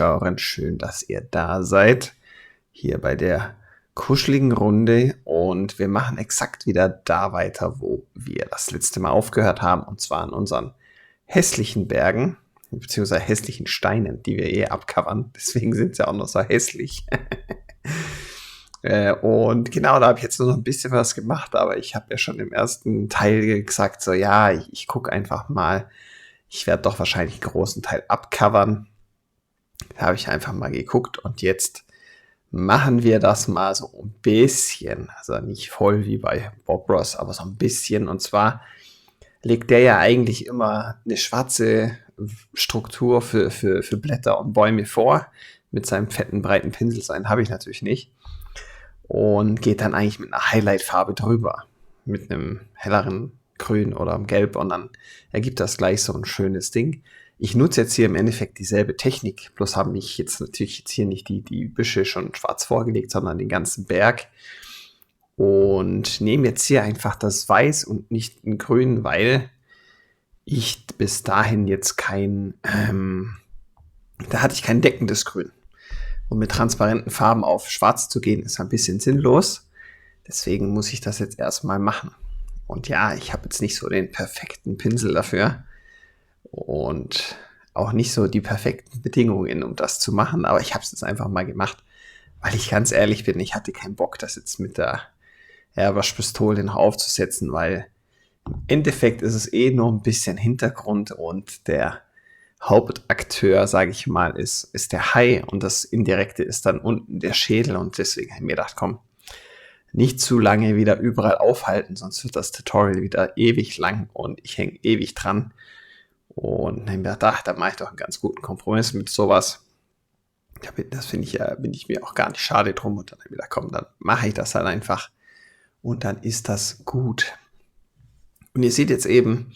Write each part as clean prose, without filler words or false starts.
Zuschauerin, schön, dass ihr da seid, hier bei der kuscheligen Runde und wir machen exakt wieder da weiter, wo wir das letzte Mal aufgehört haben, und zwar an unseren hässlichen Bergen, beziehungsweise hässlichen Steinen, die wir abcovern, deswegen sind sie auch noch so hässlich. Und genau, da habe ich jetzt nur noch ein bisschen was gemacht, aber ich habe ja schon im ersten Teil gesagt, so ja, ich gucke einfach mal, ich werde doch wahrscheinlich einen großen Teil abcovern. Da habe ich einfach mal geguckt und jetzt machen wir das mal so ein bisschen, also nicht voll wie bei Bob Ross, aber so ein bisschen. Und zwar legt der ja eigentlich immer eine schwarze Struktur für Blätter und Bäume vor, mit seinem fetten, breiten Pinsel. Seinen habe ich natürlich nicht. Und geht dann eigentlich mit einer Highlight-Farbe drüber, mit einem helleren Grün oder Gelb, und dann ergibt das gleich so ein schönes Ding. Ich nutze jetzt hier im Endeffekt dieselbe Technik, bloß habe ich jetzt natürlich hier nicht die Büsche schon schwarz vorgelegt, sondern den ganzen Berg. Und nehme jetzt hier einfach das Weiß und nicht ein Grün, weil ich bis dahin jetzt da hatte ich kein deckendes Grün. Und mit transparenten Farben auf schwarz zu gehen, ist ein bisschen sinnlos. Deswegen muss ich das jetzt erstmal machen. Und ja, ich habe jetzt nicht so den perfekten Pinsel dafür und auch nicht so die perfekten Bedingungen, um das zu machen. Aber ich habe es jetzt einfach mal gemacht, weil ich ganz ehrlich bin, ich hatte keinen Bock, das jetzt mit der Airbrush-Pistole noch aufzusetzen, weil im Endeffekt ist es nur ein bisschen Hintergrund, und der Hauptakteur, sage ich mal, ist der Hai, und das Indirekte ist dann unten der Schädel, und deswegen habe ich mir gedacht, komm, nicht zu lange wieder überall aufhalten, sonst wird das Tutorial wieder ewig lang und ich hänge ewig dran. Und dann habe ich mir gedacht, da mache ich doch einen ganz guten Kompromiss mit sowas. Das finde ich ja, bin ich mir auch gar nicht schade drum, und dann habe ich gedacht, komm, dann mache ich das halt einfach und dann ist das gut. Und ihr seht jetzt eben,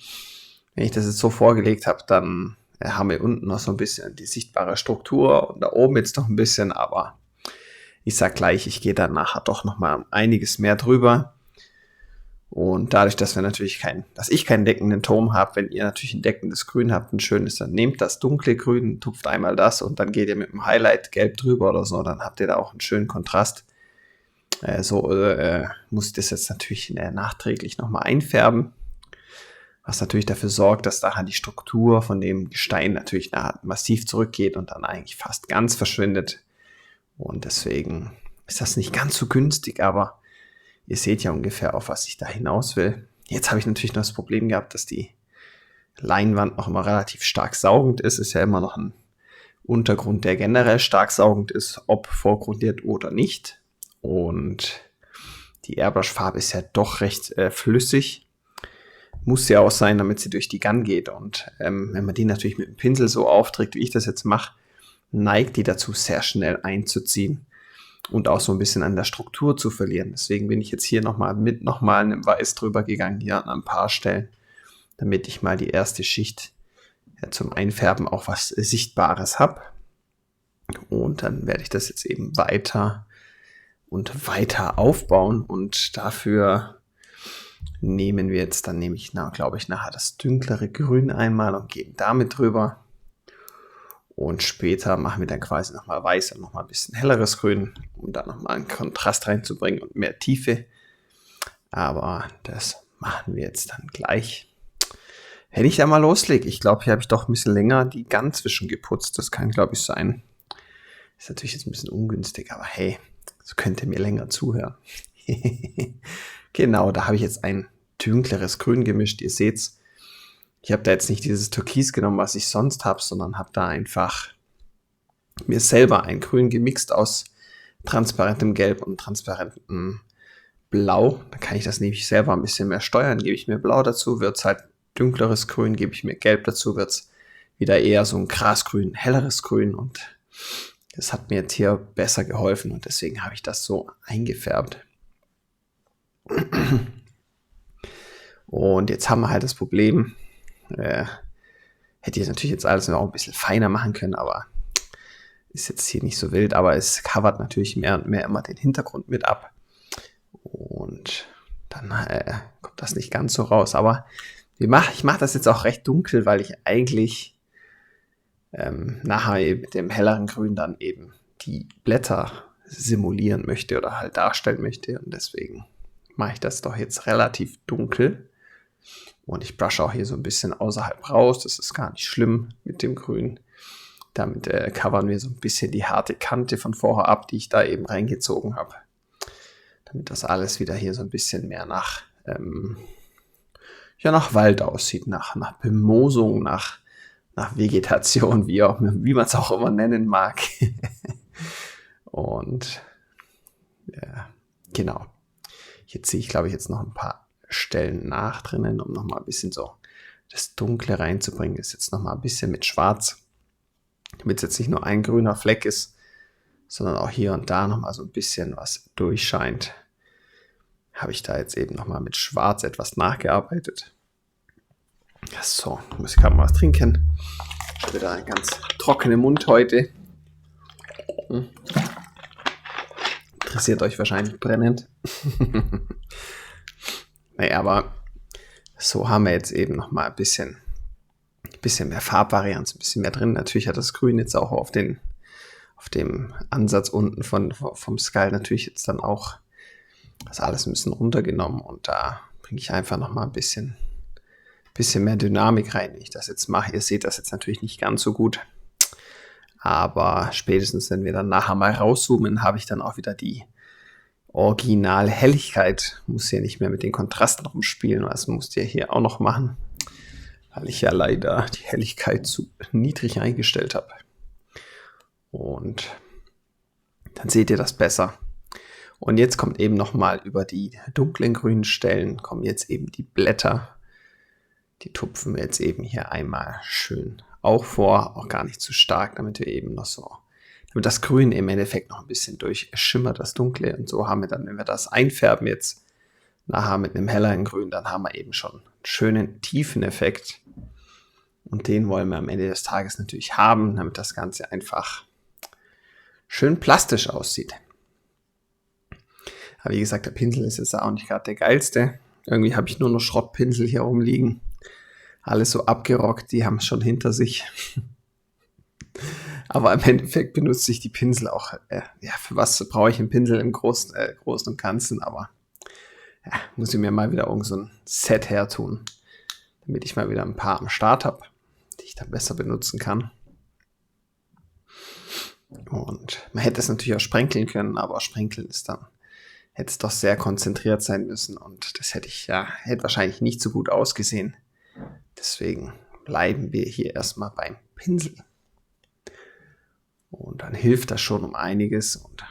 wenn ich das jetzt so vorgelegt habe, dann haben wir unten noch so ein bisschen die sichtbare Struktur und da oben jetzt noch ein bisschen, aber ich sag gleich, ich gehe dann nachher doch noch mal einiges mehr drüber. Und dadurch, dass dass ich keinen deckenden Ton habe, wenn ihr natürlich ein deckendes Grün habt, ein schönes, dann nehmt das dunkle Grün, tupft einmal das und dann geht ihr mit dem Highlight gelb drüber oder so, dann habt ihr da auch einen schönen Kontrast. Muss ich das jetzt natürlich nachträglich nochmal einfärben, was natürlich dafür sorgt, dass nachher die Struktur von dem Gestein natürlich massiv zurückgeht und dann eigentlich fast ganz verschwindet. Und deswegen ist das nicht ganz so günstig, aber ihr seht ja ungefähr, auf was ich da hinaus will. Jetzt habe ich natürlich noch das Problem gehabt, dass die Leinwand noch immer relativ stark saugend ist. Ist ja immer noch ein Untergrund, der generell stark saugend ist, ob vorgrundiert oder nicht. Und die Airbrush-Farbe ist ja doch recht flüssig. Muss ja auch sein, damit sie durch die Gun geht. Und wenn man die natürlich mit dem Pinsel so aufträgt, wie ich das jetzt mache, neigt die dazu, sehr schnell einzuziehen und auch so ein bisschen an der Struktur zu verlieren. Deswegen bin ich jetzt hier nochmal einem Weiß drüber gegangen, hier an ein paar Stellen, damit ich mal die erste Schicht zum Einfärben auch was Sichtbares habe. Und dann werde ich das jetzt eben weiter und weiter aufbauen, und dafür nehme ich, glaube ich, nachher das dunklere Grün einmal und gehen damit drüber. Und später machen wir dann quasi nochmal Weiß und nochmal ein bisschen helleres Grün, um da nochmal einen Kontrast reinzubringen und mehr Tiefe. Aber das machen wir jetzt dann gleich. Wenn ich da mal loslege, ich glaube, hier habe ich doch ein bisschen länger die Gun zwischengeputzt. Das kann, glaube ich, sein. Ist natürlich jetzt ein bisschen ungünstig, aber hey, so könnt ihr mir länger zuhören. Genau, da habe ich jetzt ein dunkleres Grün gemischt. Ihr seht's. Ich habe da jetzt nicht dieses Türkis genommen, was ich sonst habe, sondern habe da einfach mir selber ein Grün gemixt aus transparentem Gelb und transparentem Blau. Da kann ich das nämlich selber ein bisschen mehr steuern. Gebe ich mir Blau dazu, wird es halt dunkleres Grün. Gebe ich mir Gelb dazu, wird es wieder eher so ein Grasgrün, helleres Grün. Und das hat mir jetzt hier besser geholfen, und deswegen habe ich das so eingefärbt. Und jetzt haben wir halt das Problem, hätte ich natürlich jetzt alles noch ein bisschen feiner machen können, aber ist jetzt hier nicht so wild, aber es covert natürlich mehr und mehr immer den Hintergrund mit ab. Und dann kommt das nicht ganz so raus. Aber ich mache das jetzt auch recht dunkel, weil ich eigentlich nachher eben mit dem helleren Grün dann eben die Blätter simulieren möchte oder halt darstellen möchte. Und deswegen mache ich das doch jetzt relativ dunkel. Und ich brushe auch hier so ein bisschen außerhalb raus. Das ist gar nicht schlimm mit dem Grün. Damit covern wir so ein bisschen die harte Kante von vorher ab, die ich da eben reingezogen habe. Damit das alles wieder hier so ein bisschen mehr nach Wald aussieht, nach Bemosung, nach Vegetation, wie man es auch immer nennen mag. Und ja, genau. Jetzt sehe ich, glaube ich, jetzt noch ein paar Stellen nach drinnen, um nochmal ein bisschen so das Dunkle reinzubringen. Ist jetzt nochmal ein bisschen mit Schwarz, damit es jetzt nicht nur ein grüner Fleck ist, sondern auch hier und da nochmal so ein bisschen was durchscheint. Habe ich da jetzt eben nochmal mit Schwarz etwas nachgearbeitet. So, muss ich gerade mal was trinken. Ich habe wieder einen ganz trockenen Mund heute. Interessiert euch wahrscheinlich brennend. Naja, aber so haben wir jetzt eben nochmal ein bisschen mehr Farbvarianz, ein bisschen mehr drin. Natürlich hat das Grün jetzt auch auf dem Ansatz unten vom Skull natürlich jetzt dann auch das alles ein bisschen runtergenommen. Und da bringe ich einfach nochmal ein bisschen mehr Dynamik rein, wenn ich das jetzt mache. Ihr seht das jetzt natürlich nicht ganz so gut. Aber spätestens, wenn wir dann nachher mal rauszoomen, habe ich dann auch wieder die Originalhelligkeit. Muss hier nicht mehr mit den Kontrasten rumspielen. Das musst ihr hier auch noch machen, weil ich ja leider die Helligkeit zu niedrig eingestellt habe. Und dann seht ihr das besser. Und jetzt kommt eben nochmal über die dunklen grünen Stellen, kommen jetzt eben die Blätter. Die tupfen wir jetzt eben hier einmal schön auch vor, auch gar nicht zu stark, damit wir eben noch so, damit das Grün im Endeffekt noch ein bisschen durchschimmert, das Dunkle. Und so haben wir dann, wenn wir das einfärben jetzt nachher mit einem helleren Grün, dann haben wir eben schon einen schönen tiefen Effekt. Und den wollen wir am Ende des Tages natürlich haben, damit das Ganze einfach schön plastisch aussieht. Aber wie gesagt, der Pinsel ist jetzt auch nicht gerade der geilste. Irgendwie habe ich nur noch Schrottpinsel hier rumliegen. Alles so abgerockt, die haben es schon hinter sich. Aber im Endeffekt benutze ich die Pinsel auch. Für was brauche ich einen Pinsel im Großen und Ganzen? Aber muss ich mir mal wieder irgend so ein Set hertun, damit ich mal wieder ein paar am Start habe, die ich dann besser benutzen kann. Und man hätte es natürlich auch sprenkeln können, aber sprenkeln ist dann, hätte es doch sehr konzentriert sein müssen und das hätte wahrscheinlich nicht so gut ausgesehen. Deswegen bleiben wir hier erstmal beim Pinsel. Und dann hilft das schon um einiges. Und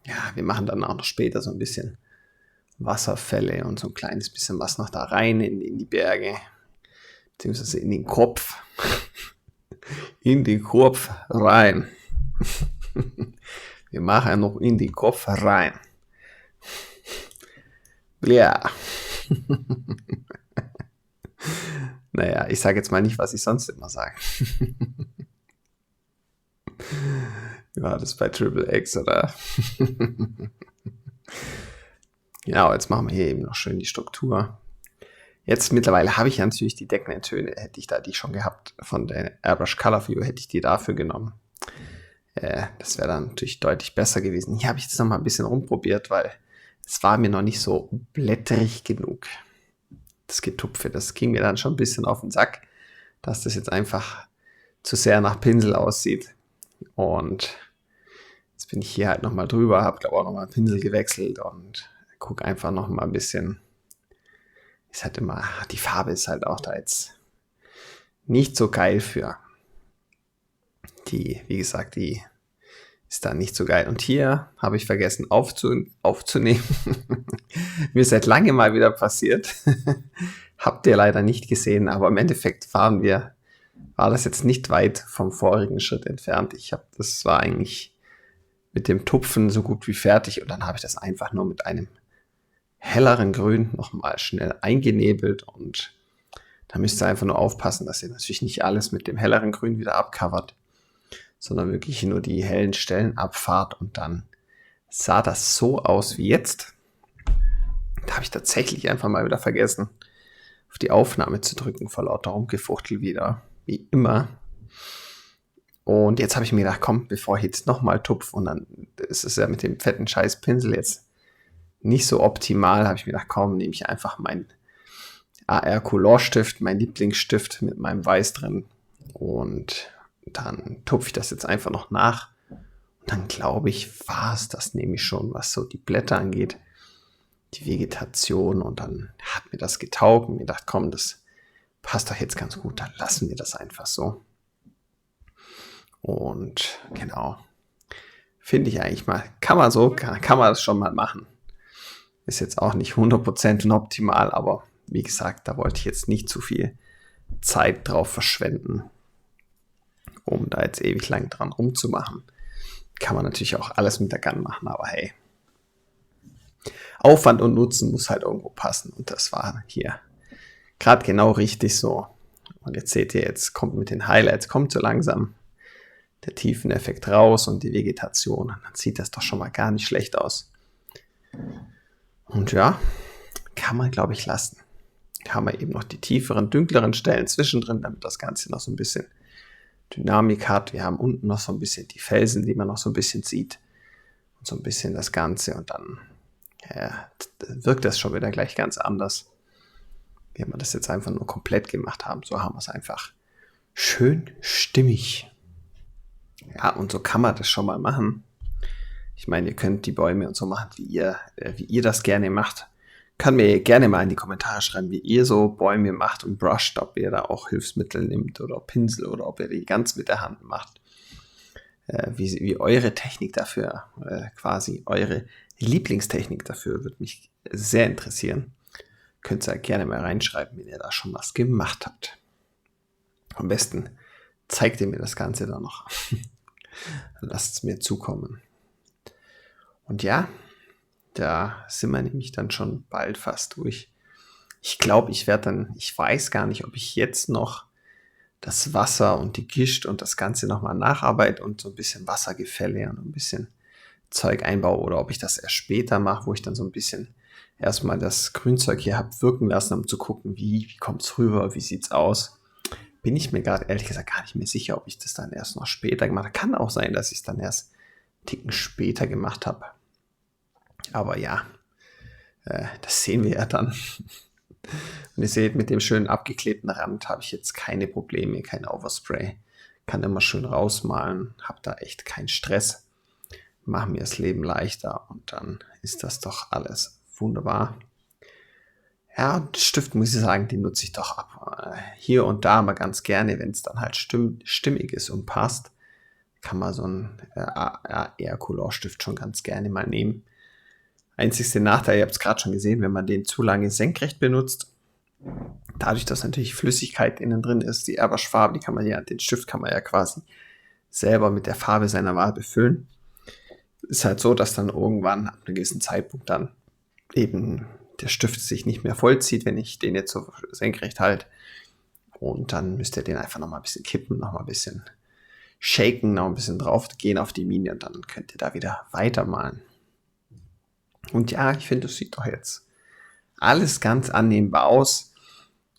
ja, wir machen dann auch noch später so ein bisschen Wasserfälle und so ein kleines bisschen was noch da rein in die Berge. Beziehungsweise in den Kopf. In den Kopf rein. Wir machen noch in den Kopf rein. Ja. Naja, ich sage jetzt mal nicht, was ich sonst immer sage. Wie war das bei Triple X, oder? Genau, jetzt machen wir hier eben noch schön die Struktur. Jetzt mittlerweile habe ich ja natürlich die Deckentöne, hätte ich da die schon gehabt von der Airbrush Color View, hätte ich die dafür genommen. Das wäre dann natürlich deutlich besser gewesen. Hier habe ich jetzt noch mal ein bisschen rumprobiert, weil es war mir noch nicht so blättrig genug. Das Getupfe, das ging mir dann schon ein bisschen auf den Sack, dass das jetzt einfach zu sehr nach Pinsel aussieht. Und jetzt bin ich hier halt nochmal drüber, habe glaube auch nochmal Pinsel gewechselt und gucke einfach nochmal ein bisschen. Ist halt immer, die Farbe ist halt auch da jetzt nicht so geil für. Wie gesagt, die ist da nicht so geil. Und hier habe ich vergessen aufzunehmen. Mir ist seit langem mal wieder passiert. Habt ihr leider nicht gesehen, aber im Endeffekt war das jetzt nicht weit vom vorigen Schritt entfernt. Das war eigentlich mit dem Tupfen so gut wie fertig und dann habe ich das einfach nur mit einem helleren Grün nochmal schnell eingenebelt und da müsst ihr einfach nur aufpassen, dass ihr natürlich nicht alles mit dem helleren Grün wieder abcovert, sondern wirklich nur die hellen Stellen abfahrt und dann sah das so aus wie jetzt. Da habe ich tatsächlich einfach mal wieder vergessen, auf die Aufnahme zu drücken, vor lauter Rumgefuchtel wieder, wie immer. Und jetzt habe ich mir gedacht, komm, bevor ich jetzt nochmal tupf und dann ist es ja mit dem fetten Scheißpinsel jetzt nicht so optimal, habe ich mir gedacht, komm, nehme ich einfach meinen AR Color Stift, mein Lieblingsstift mit meinem Weiß drin und dann tupfe ich das jetzt einfach noch nach. Und dann glaube ich, war es das nämlich schon, was so die Blätter angeht, die Vegetation. Und dann hat mir das getaugt und mir gedacht, komm, das passt doch jetzt ganz gut, dann lassen wir das einfach so. Und genau, finde ich eigentlich mal, kann man das schon mal machen. Ist jetzt auch nicht 100% optimal, aber wie gesagt, da wollte ich jetzt nicht zu viel Zeit drauf verschwenden, um da jetzt ewig lang dran rumzumachen. Kann man natürlich auch alles mit der Gun machen, aber hey, Aufwand und Nutzen muss halt irgendwo passen und das war hier gerade genau richtig so. Und jetzt seht ihr, jetzt kommt mit den Highlights, kommt so langsam der Tiefeneffekt raus und die Vegetation. Dann sieht das doch schon mal gar nicht schlecht aus. Und ja, kann man, glaube ich, lassen. Da haben wir eben noch die tieferen, dunkleren Stellen zwischendrin, damit das Ganze noch so ein bisschen Dynamik hat. Wir haben unten noch so ein bisschen die Felsen, die man noch so ein bisschen sieht. Und so ein bisschen das Ganze. Und dann wirkt das schon wieder gleich ganz anders. Wie wir das jetzt einfach nur komplett gemacht haben. So haben wir es einfach schön stimmig. Ja, und so kann man das schon mal machen. Ich meine, ihr könnt die Bäume und so machen, wie ihr das gerne macht. Kann mir gerne mal in die Kommentare schreiben, wie ihr so Bäume macht und brusht, ob ihr da auch Hilfsmittel nimmt oder Pinsel oder ob ihr die ganz mit der Hand macht. Wie eure Technik dafür, quasi eure Lieblingstechnik dafür, würde mich sehr interessieren. Könnt ihr gerne mal reinschreiben, wenn ihr da schon was gemacht habt. Am besten zeigt ihr mir das Ganze dann noch. Lasst es mir zukommen. Und ja, da sind wir nämlich dann schon bald fast durch. Ich glaube, ich weiß gar nicht, ob ich jetzt noch das Wasser und die Gischt und das Ganze nochmal nacharbeite und so ein bisschen Wassergefälle und ein bisschen Zeug einbaue oder ob ich das erst später mache, wo ich dann so ein bisschen erstmal das Grünzeug hier habe wirken lassen, um zu gucken, wie kommt es rüber, wie sieht es aus. Bin ich mir gerade ehrlich gesagt gar nicht mehr sicher, ob ich das dann erst noch später gemacht habe. Kann auch sein, dass ich es dann erst einen Ticken später gemacht habe. Aber ja, das sehen wir ja dann. Und ihr seht, mit dem schönen abgeklebten Rand habe ich jetzt keine Probleme, kein Overspray. Kann immer schön rausmalen, habe da echt keinen Stress. Mache mir das Leben leichter und dann ist das doch alles wunderbar. Ja, und Stift muss ich sagen, den nutze ich doch ab. Hier und da mal ganz gerne, wenn es dann halt stimmig ist und passt, kann man so einen AR-Color-Stift schon ganz gerne mal nehmen. Einzigste Nachteil, ihr habt es gerade schon gesehen, wenn man den zu lange senkrecht benutzt, dadurch, dass natürlich Flüssigkeit innen drin ist, die Airbrush-Farbe, den Stift kann man ja quasi selber mit der Farbe seiner Wahl befüllen. Ist halt so, dass dann irgendwann ab einem gewissen Zeitpunkt dann eben der Stift sich nicht mehr vollzieht, wenn ich den jetzt so senkrecht halte. Und dann müsst ihr den einfach nochmal ein bisschen kippen, nochmal ein bisschen shaken, noch ein bisschen drauf gehen auf die Linie und dann könnt ihr da wieder weitermalen. Und ja, ich finde, das sieht doch jetzt alles ganz annehmbar aus.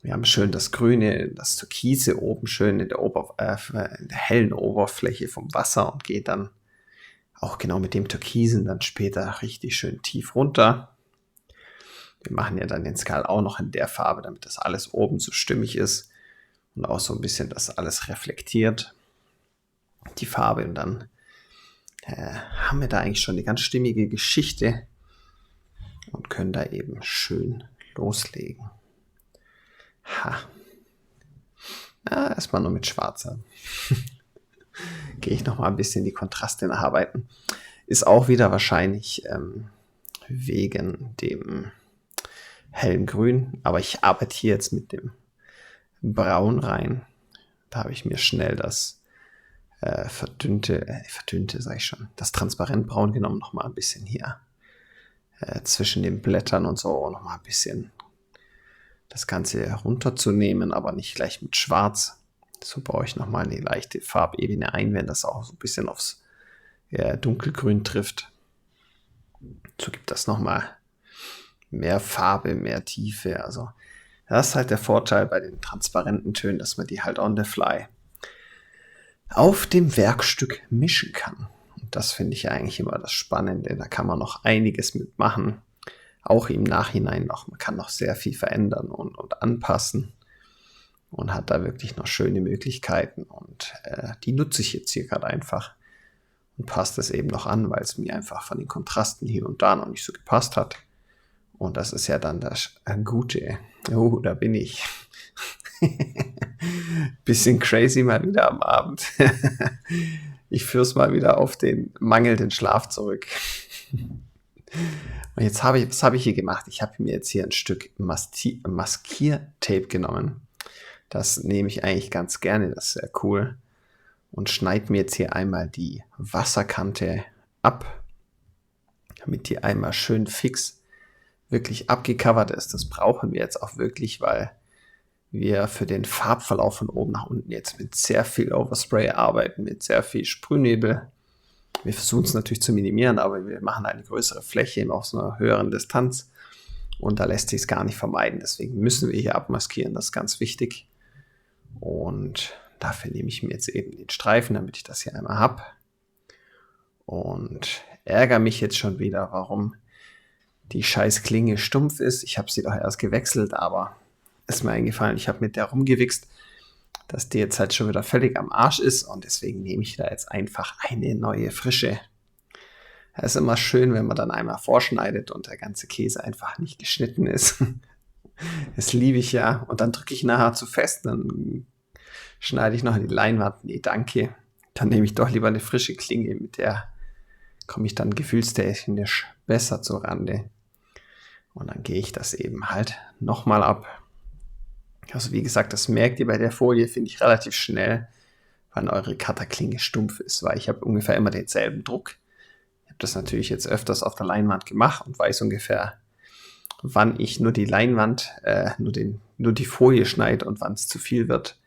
Wir haben schön das Grüne, das Türkise oben schön in der hellen Oberfläche vom Wasser und geht dann auch genau mit dem Türkisen dann später richtig schön tief runter. Wir machen ja dann den Skal auch noch in der Farbe, damit das alles oben so stimmig ist und auch so ein bisschen das alles reflektiert, die Farbe. Und dann haben wir da eigentlich schon eine ganz stimmige Geschichte und können da eben schön loslegen. Erstmal nur mit Schwarzer. Gehe ich noch mal ein bisschen die Kontraste nacharbeiten. Ist auch wieder wahrscheinlich wegen dem hellen Grün, aber ich arbeite hier jetzt mit dem Braun rein. Da habe ich mir schnell das das Transparentbraun genommen, noch mal ein bisschen hier zwischen den Blättern und so noch mal ein bisschen das Ganze runterzunehmen, aber nicht gleich mit Schwarz. So baue ich nochmal eine leichte Farbebene ein, wenn das auch so ein bisschen aufs Dunkelgrün trifft. So gibt das nochmal mehr Farbe, mehr Tiefe. Also das ist halt der Vorteil bei den transparenten Tönen, dass man die halt on the fly auf dem Werkstück mischen kann. Und das finde ich eigentlich immer das Spannende. Da kann man noch einiges mitmachen. Auch im Nachhinein noch. Man kann noch sehr viel verändern und anpassen. Und hat da wirklich noch schöne Möglichkeiten. Und die nutze ich jetzt hier gerade einfach. Und passe das eben noch an, weil es mir einfach von den Kontrasten hier und da noch nicht so gepasst hat. Und das ist ja dann das Gute. Oh, da bin ich. Bisschen crazy mal wieder am Abend. Ich führe es mal wieder auf den mangelnden Schlaf zurück. Und jetzt was habe ich hier gemacht? Ich habe mir jetzt hier ein Stück Maskiertape genommen. Das nehme ich eigentlich ganz gerne, das ist sehr cool. Und schneide mir jetzt hier einmal die Wasserkante ab, damit die einmal schön fix wirklich abgecovert ist. Das brauchen wir jetzt auch wirklich, weil wir für den Farbverlauf von oben nach unten jetzt mit sehr viel Overspray arbeiten, mit sehr viel Sprühnebel. Wir versuchen es natürlich zu minimieren, aber wir machen eine größere Fläche eben auf so einer höheren Distanz und da lässt sich es gar nicht vermeiden. Deswegen müssen wir hier abmaskieren, das ist ganz wichtig. Und dafür nehme ich mir jetzt eben den Streifen, damit ich das hier einmal habe. Und ärgere mich jetzt schon wieder, warum die scheiß Klinge stumpf ist. Ich habe sie doch erst gewechselt, aber ist mir eingefallen, ich habe mit der rumgewichst, dass die jetzt halt schon wieder völlig am Arsch ist und deswegen nehme ich da jetzt einfach eine neue frische. Es ist immer schön, wenn man dann einmal vorschneidet und der ganze Käse einfach nicht geschnitten ist. Das liebe ich ja. Und dann drücke ich nachher zu fest, dann schneide ich noch in die Leinwand. Nee, danke. Dann nehme ich doch lieber eine frische Klinge, mit der komme ich dann gefühlstechnisch besser zur Rande. Und dann gehe ich das eben halt nochmal ab. Also wie gesagt, das merkt ihr bei der Folie, finde ich, relativ schnell, wann eure Cutterklinge stumpf ist, weil ich habe ungefähr immer denselben Druck. Ich habe das natürlich jetzt öfters auf der Leinwand gemacht und weiß ungefähr, wann ich nur die Leinwand, nur die Folie schneide und wann es zu viel wird,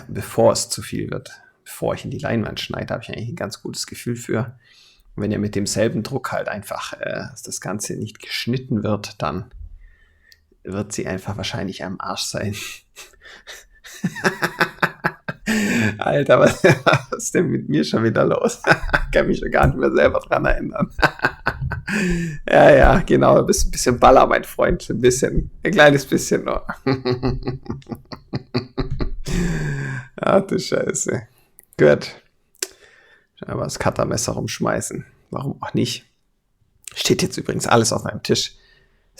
bevor es zu viel wird. Bevor ich in die Leinwand schneide, habe ich eigentlich ein ganz gutes Gefühl für. Und wenn ihr mit demselben Druck halt einfach das Ganze nicht geschnitten wird, dann wird sie einfach wahrscheinlich am Arsch sein. Alter, was ist denn mit mir schon wieder los? Ich kann mich schon gar nicht mehr selber dran erinnern. Ja, genau, du bist ein bisschen Baller, mein Freund. Ein kleines bisschen noch. Ach du Scheiße. Gut. Aber das Cuttermesser rumschmeißen. Warum auch nicht? Steht jetzt übrigens alles auf meinem Tisch.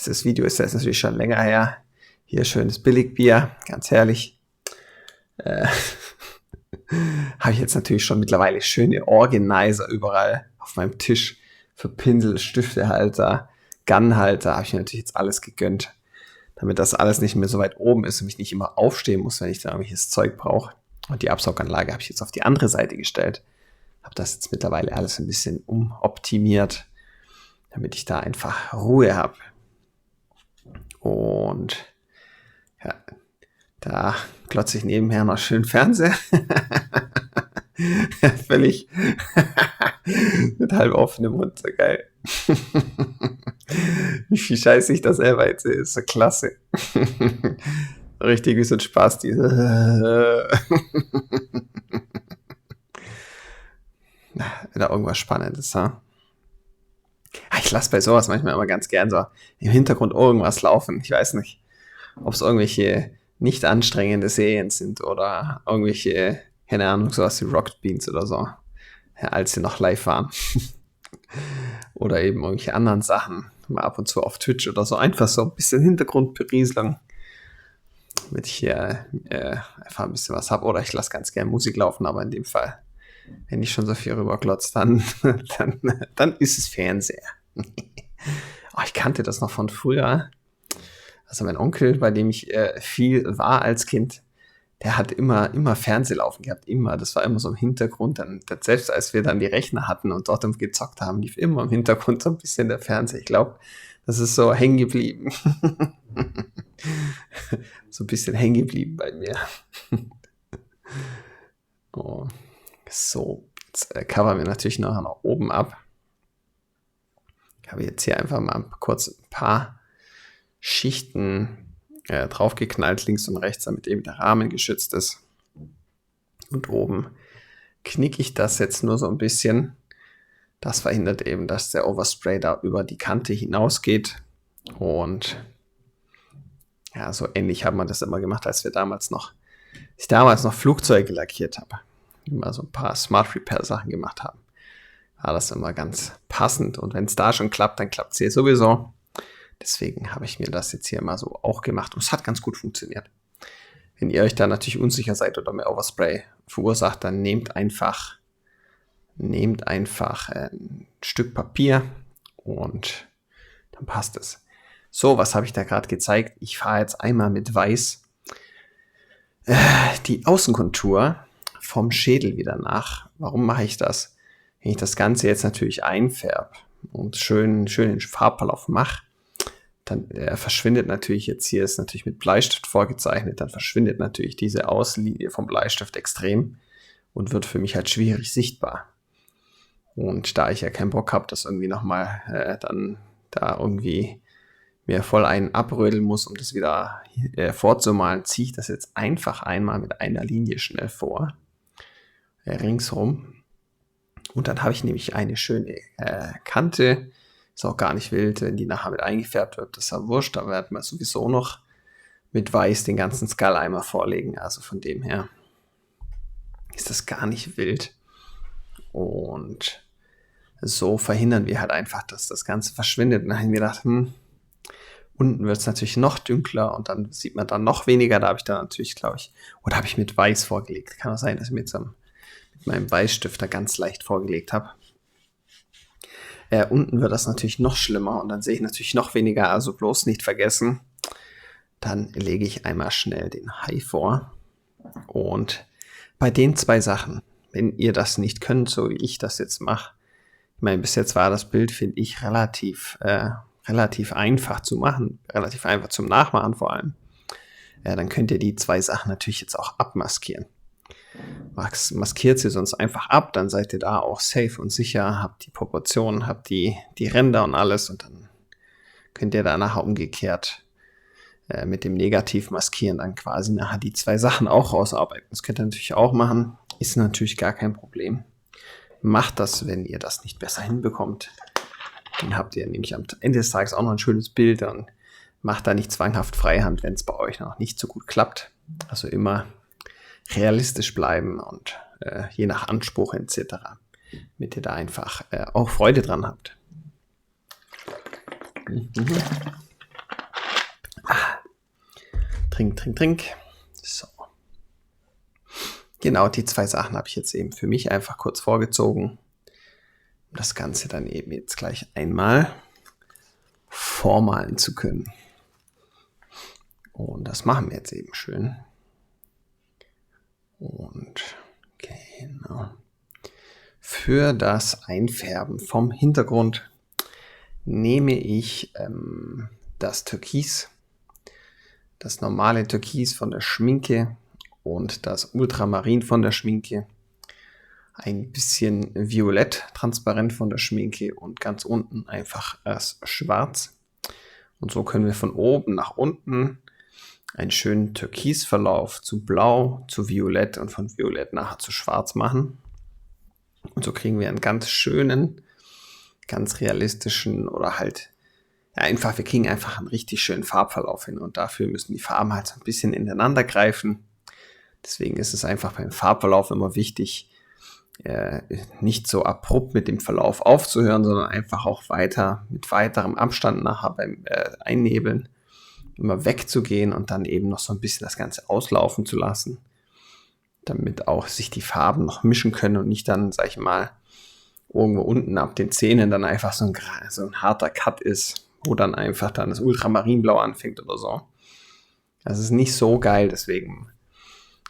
Das Video ist jetzt natürlich schon länger her. Hier schönes Billigbier, ganz herrlich. Habe ich jetzt natürlich schon mittlerweile schöne Organizer überall auf meinem Tisch. Für Pinsel, Stiftehalter, Gunhalter habe ich mir natürlich jetzt alles gegönnt. Damit das alles nicht mehr so weit oben ist und ich nicht immer aufstehen muss, wenn ich da irgendwelches Zeug brauche. Und die Absauganlage habe ich jetzt auf die andere Seite gestellt. Habe das jetzt mittlerweile alles ein bisschen umoptimiert, damit ich da einfach Ruhe habe. Und ja, da glotze ich nebenher noch schön Fernseher. Völlig mit halb offenem Mund, so geil. Wie viel Scheiße ich das selber jetzt sehe, ist so klasse. Richtig wie so ein Spaß, diese. Wieder irgendwas Spannendes, ha? Ich lasse bei sowas manchmal immer ganz gern so im Hintergrund irgendwas laufen. Ich weiß nicht, ob es irgendwelche nicht anstrengende Serien sind oder irgendwelche, keine Ahnung, sowas wie Rocket Beans oder so, ja, als sie noch live waren. Oder eben irgendwelche anderen Sachen, mal ab und zu auf Twitch oder so, einfach so ein bisschen Hintergrundberieselung, damit ich hier einfach ein bisschen was habe. Oder ich lasse ganz gern Musik laufen, aber in dem Fall, wenn ich schon so viel rüberglotze, dann ist es Fernseher. Oh, ich kannte das noch von früher. Also mein Onkel, bei dem ich viel war als Kind, der hat immer Fernseh laufen gehabt, immer. Das war immer so im Hintergrund. Dann, selbst als wir dann die Rechner hatten und dort gezockt haben, lief immer im Hintergrund so ein bisschen der Fernseher. Ich glaube, das ist so hängen geblieben. So ein bisschen hängen geblieben bei mir. Oh. So, jetzt covern wir natürlich noch nach oben ab. Ich habe jetzt hier einfach mal kurz ein paar Schichten draufgeknallt, links und rechts, damit eben der Rahmen geschützt ist. Und oben knicke ich das jetzt nur so ein bisschen. Das verhindert eben, dass der Overspray da über die Kante hinausgeht. Und ja, so ähnlich haben wir das immer gemacht, als ich damals noch Flugzeuge lackiert habe. Immer so ein paar Smart Repair Sachen gemacht haben. War das immer ganz passend. Und wenn es da schon klappt, dann klappt es hier sowieso. Deswegen habe ich mir das jetzt hier mal so auch gemacht. Und es hat ganz gut funktioniert. Wenn ihr euch da natürlich unsicher seid oder mehr Overspray verursacht, dann nehmt einfach ein Stück Papier und dann passt es. So, was habe ich da gerade gezeigt? Ich fahre jetzt einmal mit Weiß die Außenkontur vom Schädel wieder nach. Warum mache ich das? Wenn ich das Ganze jetzt natürlich einfärbe und schön den Farbverlauf mache, dann verschwindet natürlich jetzt hier, ist natürlich mit Bleistift vorgezeichnet, dann verschwindet natürlich diese Außenlinie vom Bleistift extrem und wird für mich halt schwierig sichtbar. Und da ich ja keinen Bock habe, das irgendwie nochmal dann da irgendwie mir voll einen abrödeln muss, um das wieder vorzumalen, ziehe ich das jetzt einfach einmal mit einer Linie schnell vor, ringsrum. Und dann habe ich nämlich eine schöne Kante. Ist auch gar nicht wild, wenn die nachher mit eingefärbt wird. Das ist ja wurscht, da werden wir sowieso noch mit Weiß den ganzen Skull einmal vorlegen. Also von dem her ist das gar nicht wild. Und so verhindern wir halt einfach, dass das Ganze verschwindet. Und dann haben wir gedacht, unten wird es natürlich noch dunkler und dann sieht man dann noch weniger. Da habe ich dann natürlich, glaube ich, oder habe ich mit Weiß vorgelegt. Kann auch sein, dass ich mit meinem Weißstift da ganz leicht vorgelegt habe. Unten wird das natürlich noch schlimmer und dann sehe ich natürlich noch weniger, also bloß nicht vergessen. Dann lege ich einmal schnell den Hai vor. Und bei den zwei Sachen, wenn ihr das nicht könnt, so wie ich das jetzt mache, ich meine, bis jetzt war das Bild, finde ich, relativ einfach zu machen, relativ einfach zum Nachmachen vor allem. Dann könnt ihr die zwei Sachen natürlich jetzt auch abmaskieren. Maskiert sie sonst einfach ab, dann seid ihr da auch safe und sicher, habt die Proportionen, habt die Ränder und alles und dann könnt ihr da nachher umgekehrt mit dem Negativ maskieren dann quasi nachher die zwei Sachen auch rausarbeiten. Das könnt ihr natürlich auch machen, ist natürlich gar kein Problem. Macht das, wenn ihr das nicht besser hinbekommt. Dann habt ihr nämlich am Ende des Tages auch noch ein schönes Bild und macht da nicht zwanghaft Freihand, wenn es bei euch noch nicht so gut klappt. Also immer realistisch bleiben und je nach Anspruch etc., damit ihr da einfach auch Freude dran habt. Trink. So. Genau, die zwei Sachen habe ich jetzt eben für mich einfach kurz vorgezogen, um das Ganze dann eben jetzt gleich einmal vormalen zu können. Und das machen wir jetzt eben schön. Und genau. Für das Einfärben vom Hintergrund nehme ich das Türkis, das normale Türkis von der Schminke und das Ultramarin von der Schminke, ein bisschen Violett transparent von der Schminke und ganz unten einfach das Schwarz. Und so können wir von oben nach unten einen schönen Türkisverlauf zu Blau, zu Violett und von Violett nachher zu Schwarz machen. Und so kriegen wir einen ganz schönen, ganz realistischen oder halt, ja einfach, wir kriegen einfach einen richtig schönen Farbverlauf hin. Und dafür müssen die Farben halt so ein bisschen ineinander greifen. Deswegen ist es einfach beim Farbverlauf immer wichtig, nicht so abrupt mit dem Verlauf aufzuhören, sondern einfach auch mit weiterem Abstand nachher beim Einnebeln immer wegzugehen und dann eben noch so ein bisschen das Ganze auslaufen zu lassen, damit auch sich die Farben noch mischen können und nicht dann, sag ich mal, irgendwo unten ab den Zähnen dann einfach so ein harter Cut ist, wo dann einfach dann das Ultramarinblau anfängt oder so. Das ist nicht so geil, deswegen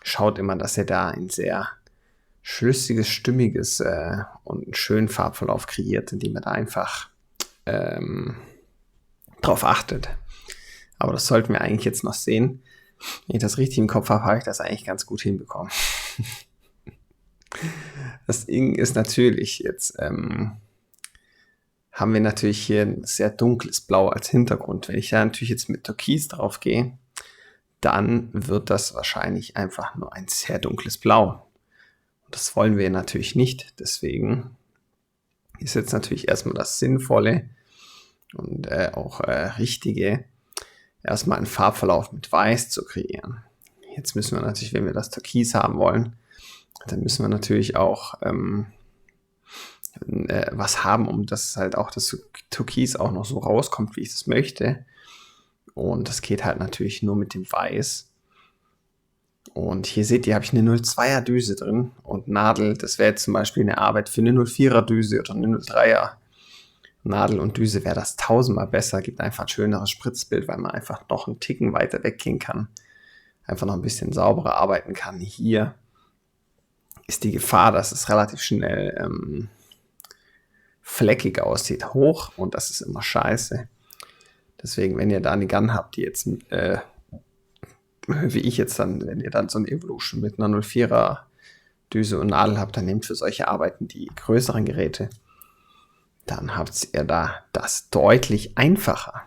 schaut immer, dass ihr da ein sehr schlüssiges, stimmiges und einen schönen Farbverlauf kreiert, indem ihr da einfach drauf achtet. Aber das sollten wir eigentlich jetzt noch sehen. Wenn ich das richtig im Kopf habe, habe ich das eigentlich ganz gut hinbekommen. Das Ding ist natürlich jetzt, haben wir natürlich hier ein sehr dunkles Blau als Hintergrund. Wenn ich da natürlich jetzt mit Türkis drauf gehe, dann wird das wahrscheinlich einfach nur ein sehr dunkles Blau. Das wollen wir natürlich nicht. Deswegen ist jetzt natürlich erstmal das Sinnvolle und auch Richtige, erstmal einen Farbverlauf mit Weiß zu kreieren. Jetzt müssen wir natürlich, wenn wir das Türkis haben wollen, dann müssen wir natürlich auch was haben, um dass halt auch das Türkis auch noch so rauskommt, wie ich das möchte. Und das geht halt natürlich nur mit dem Weiß. Und hier seht ihr, habe ich eine 0,2er Düse drin und Nadel. Das wäre jetzt zum Beispiel eine Arbeit für eine 0,4er Düse oder eine 0,3er. Nadel und Düse wäre das tausendmal besser, gibt einfach ein schöneres Spritzbild, weil man einfach noch einen Ticken weiter weggehen kann. Einfach noch ein bisschen sauberer arbeiten kann. Hier ist die Gefahr, dass es relativ schnell fleckig aussieht, hoch, und das ist immer scheiße. Deswegen, wenn ihr da eine Gun habt, die jetzt, wie ich jetzt dann, wenn ihr dann so eine Evolution mit einer 0,4er Düse und Nadel habt, dann nehmt für solche Arbeiten die größeren Geräte. Dann habt ihr da das deutlich einfacher.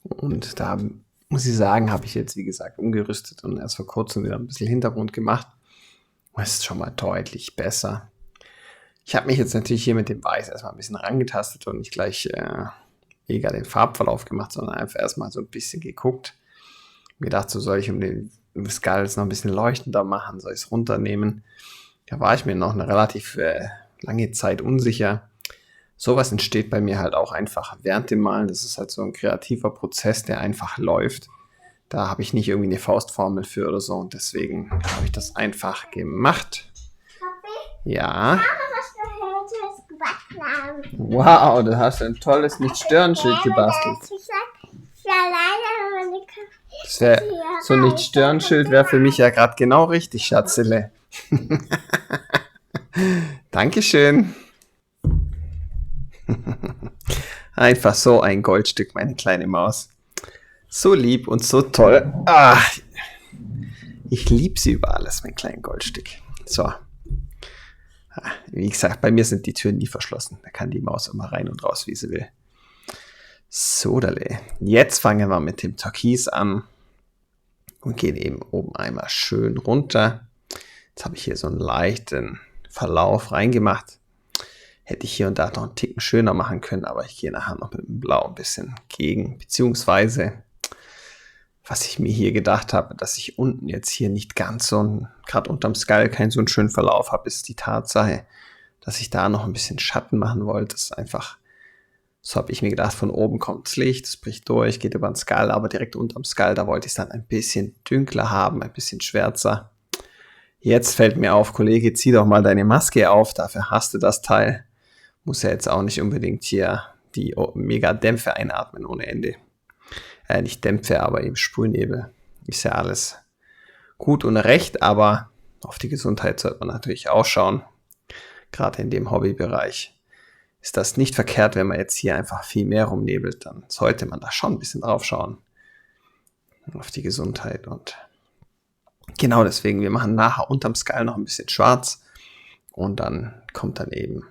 Und da muss ich sagen, habe ich jetzt, wie gesagt, umgerüstet und erst vor kurzem wieder ein bisschen Hintergrund gemacht. Das ist schon mal deutlich besser. Ich habe mich jetzt natürlich hier mit dem Weiß erstmal ein bisschen rangetastet und nicht gleich mega den Farbverlauf gemacht, sondern einfach erstmal so ein bisschen geguckt. Mir gedacht, so soll ich um den Skulls noch ein bisschen leuchtender machen, soll ich es runternehmen. Da war ich mir noch eine relativ lange Zeit unsicher. Sowas entsteht bei mir halt auch einfach während dem Malen. Das ist halt so ein kreativer Prozess, der einfach läuft. Da habe ich nicht irgendwie eine Faustformel für oder so und deswegen habe ich das einfach gemacht. Papi, Ja. was für Hölzes gebacken haben. Wow, du hast ein tolles Nicht-Stören-Schild gebastelt. Das wäre so ein Nicht-Stören-Schild wäre für mich ja gerade genau richtig, Schatzele. Dankeschön. Einfach so ein Goldstück, meine kleine Maus. So lieb und so toll. Ich liebe sie über alles, mein kleines Goldstück. So. Wie gesagt, bei mir sind die Türen nie verschlossen. Da kann die Maus immer rein und raus, wie sie will. So, dale. Jetzt fangen wir mit dem Türkis an und gehen eben oben einmal schön runter. Jetzt habe ich hier so einen leichten Verlauf reingemacht. Hätte ich hier und da noch einen Ticken schöner machen können, aber ich gehe nachher noch mit dem Blau ein bisschen gegen. Beziehungsweise, was ich mir hier gedacht habe, dass ich unten jetzt hier nicht ganz so, gerade unterm Skull, keinen so einen schönen Verlauf habe, ist die Tatsache, dass ich da noch ein bisschen Schatten machen wollte. Das ist einfach, so habe ich mir gedacht, von oben kommt das Licht, es bricht durch, geht über den Skull, aber direkt unterm Skull, da wollte ich es dann ein bisschen dünkler haben, ein bisschen schwärzer. Jetzt fällt mir auf, Kollege, zieh doch mal deine Maske auf, dafür hast du das Teil. Muss ja jetzt auch nicht unbedingt hier die mega Dämpfe einatmen ohne Ende. Nicht Dämpfe, aber eben Sprühnebel. Ist ja alles gut und recht, aber auf die Gesundheit sollte man natürlich auch schauen. Gerade in dem Hobbybereich ist das nicht verkehrt, wenn man jetzt hier einfach viel mehr rumnebelt, dann sollte man da schon ein bisschen drauf schauen. Auf die Gesundheit und genau deswegen, wir machen nachher unterm Skull noch ein bisschen schwarz und dann kommt dann eben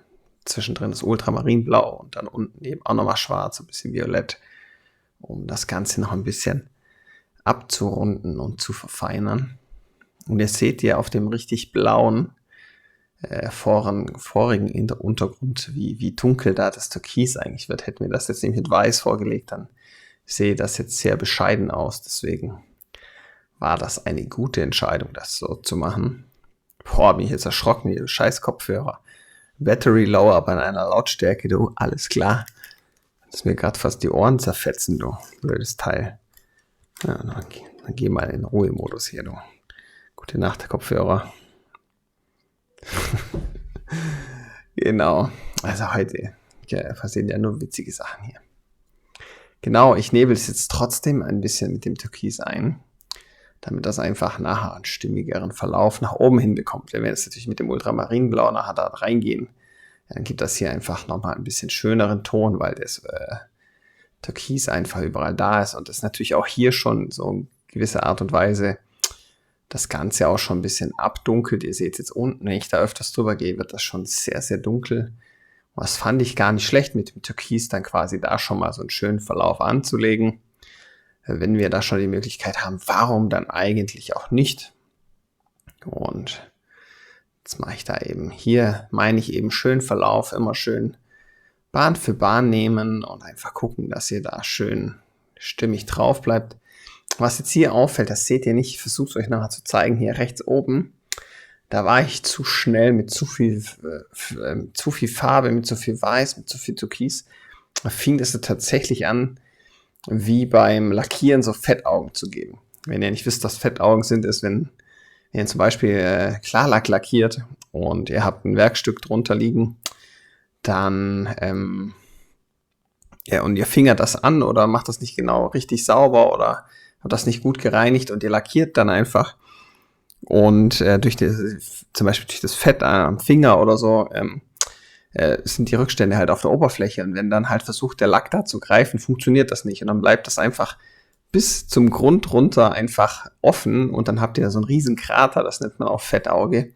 zwischendrin das Ultramarinblau und dann unten eben auch nochmal schwarz, ein bisschen violett, um das Ganze noch ein bisschen abzurunden und zu verfeinern. Und jetzt seht ihr auf dem richtig blauen vorigen Untergrund, wie dunkel da das Türkis eigentlich wird. Hätten wir das jetzt nicht mit Weiß vorgelegt, dann sehe das jetzt sehr bescheiden aus. Deswegen war das eine gute Entscheidung, das so zu machen. Boah, bin ich jetzt erschrocken, hier scheiß Kopfhörer. Battery low, aber in einer Lautstärke, du, alles klar. Das ist mir gerade fast die Ohren zerfetzen, du, blödes Teil. Ja, dann geh mal in den Ruhemodus hier, du. Gute Nacht, Kopfhörer. Genau, also heute passieren ja nur witzige Sachen hier. Genau, ich nebel es jetzt trotzdem ein bisschen mit dem Türkis ein, damit das einfach nachher einen stimmigeren Verlauf nach oben hinbekommt. Wenn wir jetzt natürlich mit dem Ultramarinblau nachher da reingehen, dann gibt das hier einfach nochmal ein bisschen schöneren Ton, weil das Türkis einfach überall da ist und das natürlich auch hier schon so in gewisser Art und Weise das Ganze auch schon ein bisschen abdunkelt. Ihr seht jetzt unten, wenn ich da öfters drüber gehe, wird das schon sehr, sehr dunkel. Und das fand ich gar nicht schlecht, mit dem Türkis dann quasi da schon mal so einen schönen Verlauf anzulegen. Wenn wir da schon die Möglichkeit haben, warum dann eigentlich auch nicht? Und jetzt mache ich da eben, hier meine ich eben schön Verlauf, immer schön Bahn für Bahn nehmen und einfach gucken, dass ihr da schön stimmig drauf bleibt. Was jetzt hier auffällt, das seht ihr nicht, ich versuche es euch nachher zu zeigen, hier rechts oben, da war ich zu schnell mit zu viel Farbe, mit zu viel Weiß, mit zu viel Türkis. Da fing das tatsächlich an, wie beim Lackieren so Fettaugen zu geben. Wenn ihr nicht wisst, was Fettaugen sind, ist, wenn ihr zum Beispiel Klarlack lackiert und ihr habt ein Werkstück drunter liegen, dann und ihr fingert das an oder macht das nicht genau richtig sauber oder habt das nicht gut gereinigt und ihr lackiert dann einfach und zum Beispiel durch das Fett am Finger oder so sind die Rückstände halt auf der Oberfläche und wenn dann halt versucht, der Lack da zu greifen, funktioniert das nicht und dann bleibt das einfach bis zum Grund runter einfach offen und dann habt ihr da so einen riesen Krater, das nennt man auch Fettauge.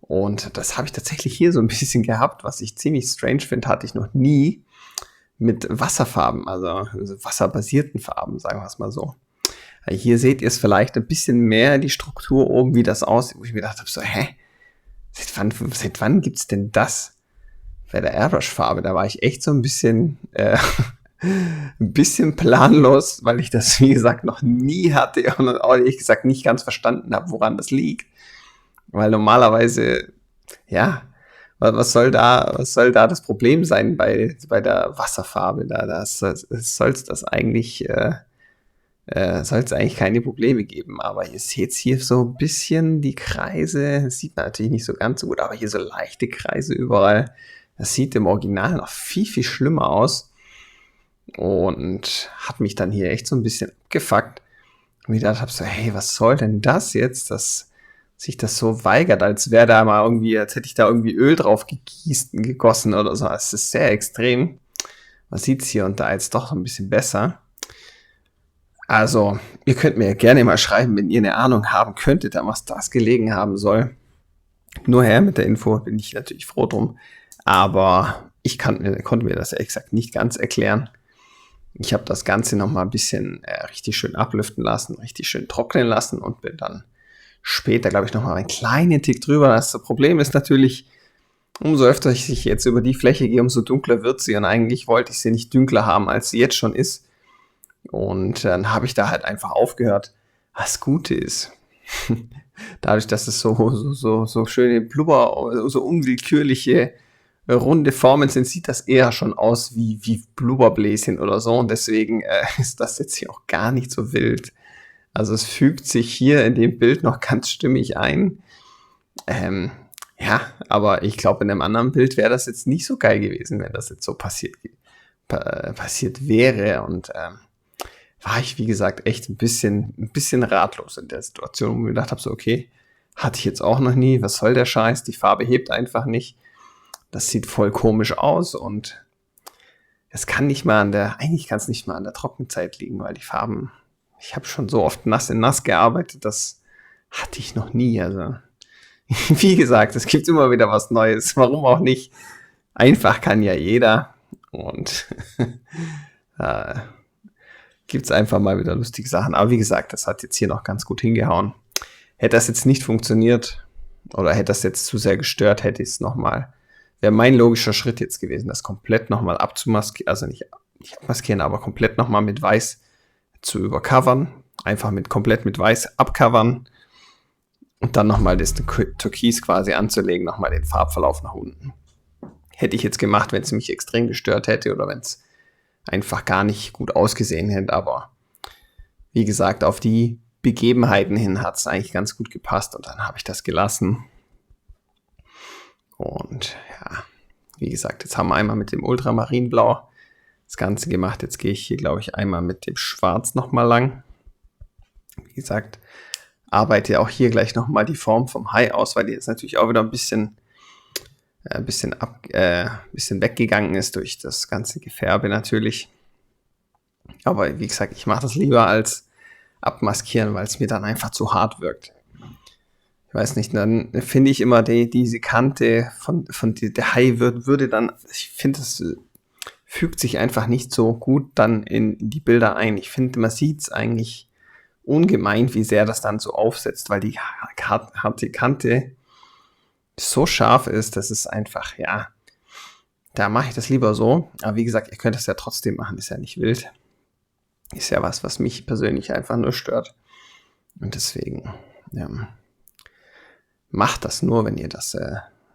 Und das habe ich tatsächlich hier so ein bisschen gehabt, was ich ziemlich strange finde, hatte ich noch nie mit Wasserfarben, also wasserbasierten Farben, sagen wir es mal so. Hier seht ihr es vielleicht ein bisschen mehr, die Struktur oben, wie das aussieht, wo ich mir gedacht habe, so, seit wann gibt's denn das? Bei der Airbrush-Farbe, da war ich echt so ein bisschen planlos, weil ich das, wie gesagt, noch nie hatte und auch ehrlich gesagt nicht ganz verstanden habe, woran das liegt. Weil normalerweise, ja, was soll da das Problem sein bei der Wasserfarbe? Soll es eigentlich keine Probleme geben. Aber ihr seht hier so ein bisschen die Kreise, das sieht natürlich nicht so ganz so gut, aber hier so leichte Kreise überall. Das sieht im Original noch viel, viel schlimmer aus. Und hat mich dann hier echt so ein bisschen abgefuckt. Und ich gedacht habe so, hey, was soll denn das jetzt, dass sich das so weigert, als wäre da mal irgendwie, als hätte ich da irgendwie Öl drauf gegossen oder so. Es ist sehr extrem. Man sieht es hier und da jetzt doch ein bisschen besser. Also, ihr könnt mir gerne mal schreiben, wenn ihr eine Ahnung haben könntet, an was das gelegen haben soll. Nur her mit der Info, bin ich natürlich froh drum. Aber ich konnte mir das ehrlich gesagt nicht ganz erklären. Ich habe das Ganze nochmal ein bisschen richtig schön ablüften lassen, richtig schön trocknen lassen und bin dann später, glaube ich, nochmal einen kleinen Tick drüber. Das Problem ist natürlich, umso öfter ich jetzt über die Fläche gehe, umso dunkler wird sie. Und eigentlich wollte ich sie nicht dunkler haben, als sie jetzt schon ist. Und dann habe ich da halt einfach aufgehört. Was Gute ist, dadurch, dass es so schöne Blubber, so unwillkürliche runde Formen sind, sieht das eher schon aus wie Blubberbläschen oder so. Und deswegen ist das jetzt hier auch gar nicht so wild. Also es fügt sich hier in dem Bild noch ganz stimmig ein. Ja, aber ich glaube, in einem anderen Bild wäre das jetzt nicht so geil gewesen, wenn das jetzt so passiert wäre. Und war ich, wie gesagt, echt ein bisschen ratlos in der Situation, wo ich mir gedacht habe, so okay, hatte ich jetzt auch noch nie, was soll der Scheiß, die Farbe hebt einfach nicht. Das sieht voll komisch aus und es kann nicht mal eigentlich kann es nicht mal an der Trockenzeit liegen, weil die Farben, ich habe schon so oft nass in nass gearbeitet, das hatte ich noch nie. Also, wie gesagt, es gibt immer wieder was Neues, warum auch nicht? Einfach kann ja jeder und gibt's einfach mal wieder lustige Sachen. Aber wie gesagt, das hat jetzt hier noch ganz gut hingehauen. Hätte das jetzt nicht funktioniert oder hätte das jetzt zu sehr gestört, hätte ich es nochmal, wäre mein logischer Schritt jetzt gewesen, das komplett nochmal abzumaskieren, also nicht abmaskieren, aber komplett nochmal mit Weiß zu übercovern. Einfach komplett mit Weiß abcovern und dann nochmal das Türkis quasi anzulegen, nochmal den Farbverlauf nach unten. Hätte ich jetzt gemacht, wenn es mich extrem gestört hätte oder wenn es einfach gar nicht gut ausgesehen hätte, aber wie gesagt, auf die Begebenheiten hin hat es eigentlich ganz gut gepasst und dann habe ich das gelassen. Und ja, wie gesagt, jetzt haben wir einmal mit dem Ultramarinblau das Ganze gemacht. Jetzt gehe ich hier, glaube ich, einmal mit dem Schwarz nochmal lang. Wie gesagt, arbeite auch hier gleich nochmal die Form vom Hai aus, weil die jetzt natürlich auch wieder ein bisschen weggegangen ist durch das ganze Gefärbe natürlich. Aber wie gesagt, ich mache das lieber als abmaskieren, weil es mir dann einfach zu hart wirkt. Ich weiß nicht, dann finde ich immer diese Kante der Hai würde dann, ich finde, das fügt sich einfach nicht so gut dann in die Bilder ein. Ich finde, man sieht es eigentlich ungemein, wie sehr das dann so aufsetzt, weil die harte Kante so scharf ist, dass es einfach, ja, da mache ich das lieber so. Aber wie gesagt, ihr könnt das ja trotzdem machen, ist ja nicht wild. Ist ja was mich persönlich einfach nur stört. Und deswegen, ja, macht das nur, wenn ihr das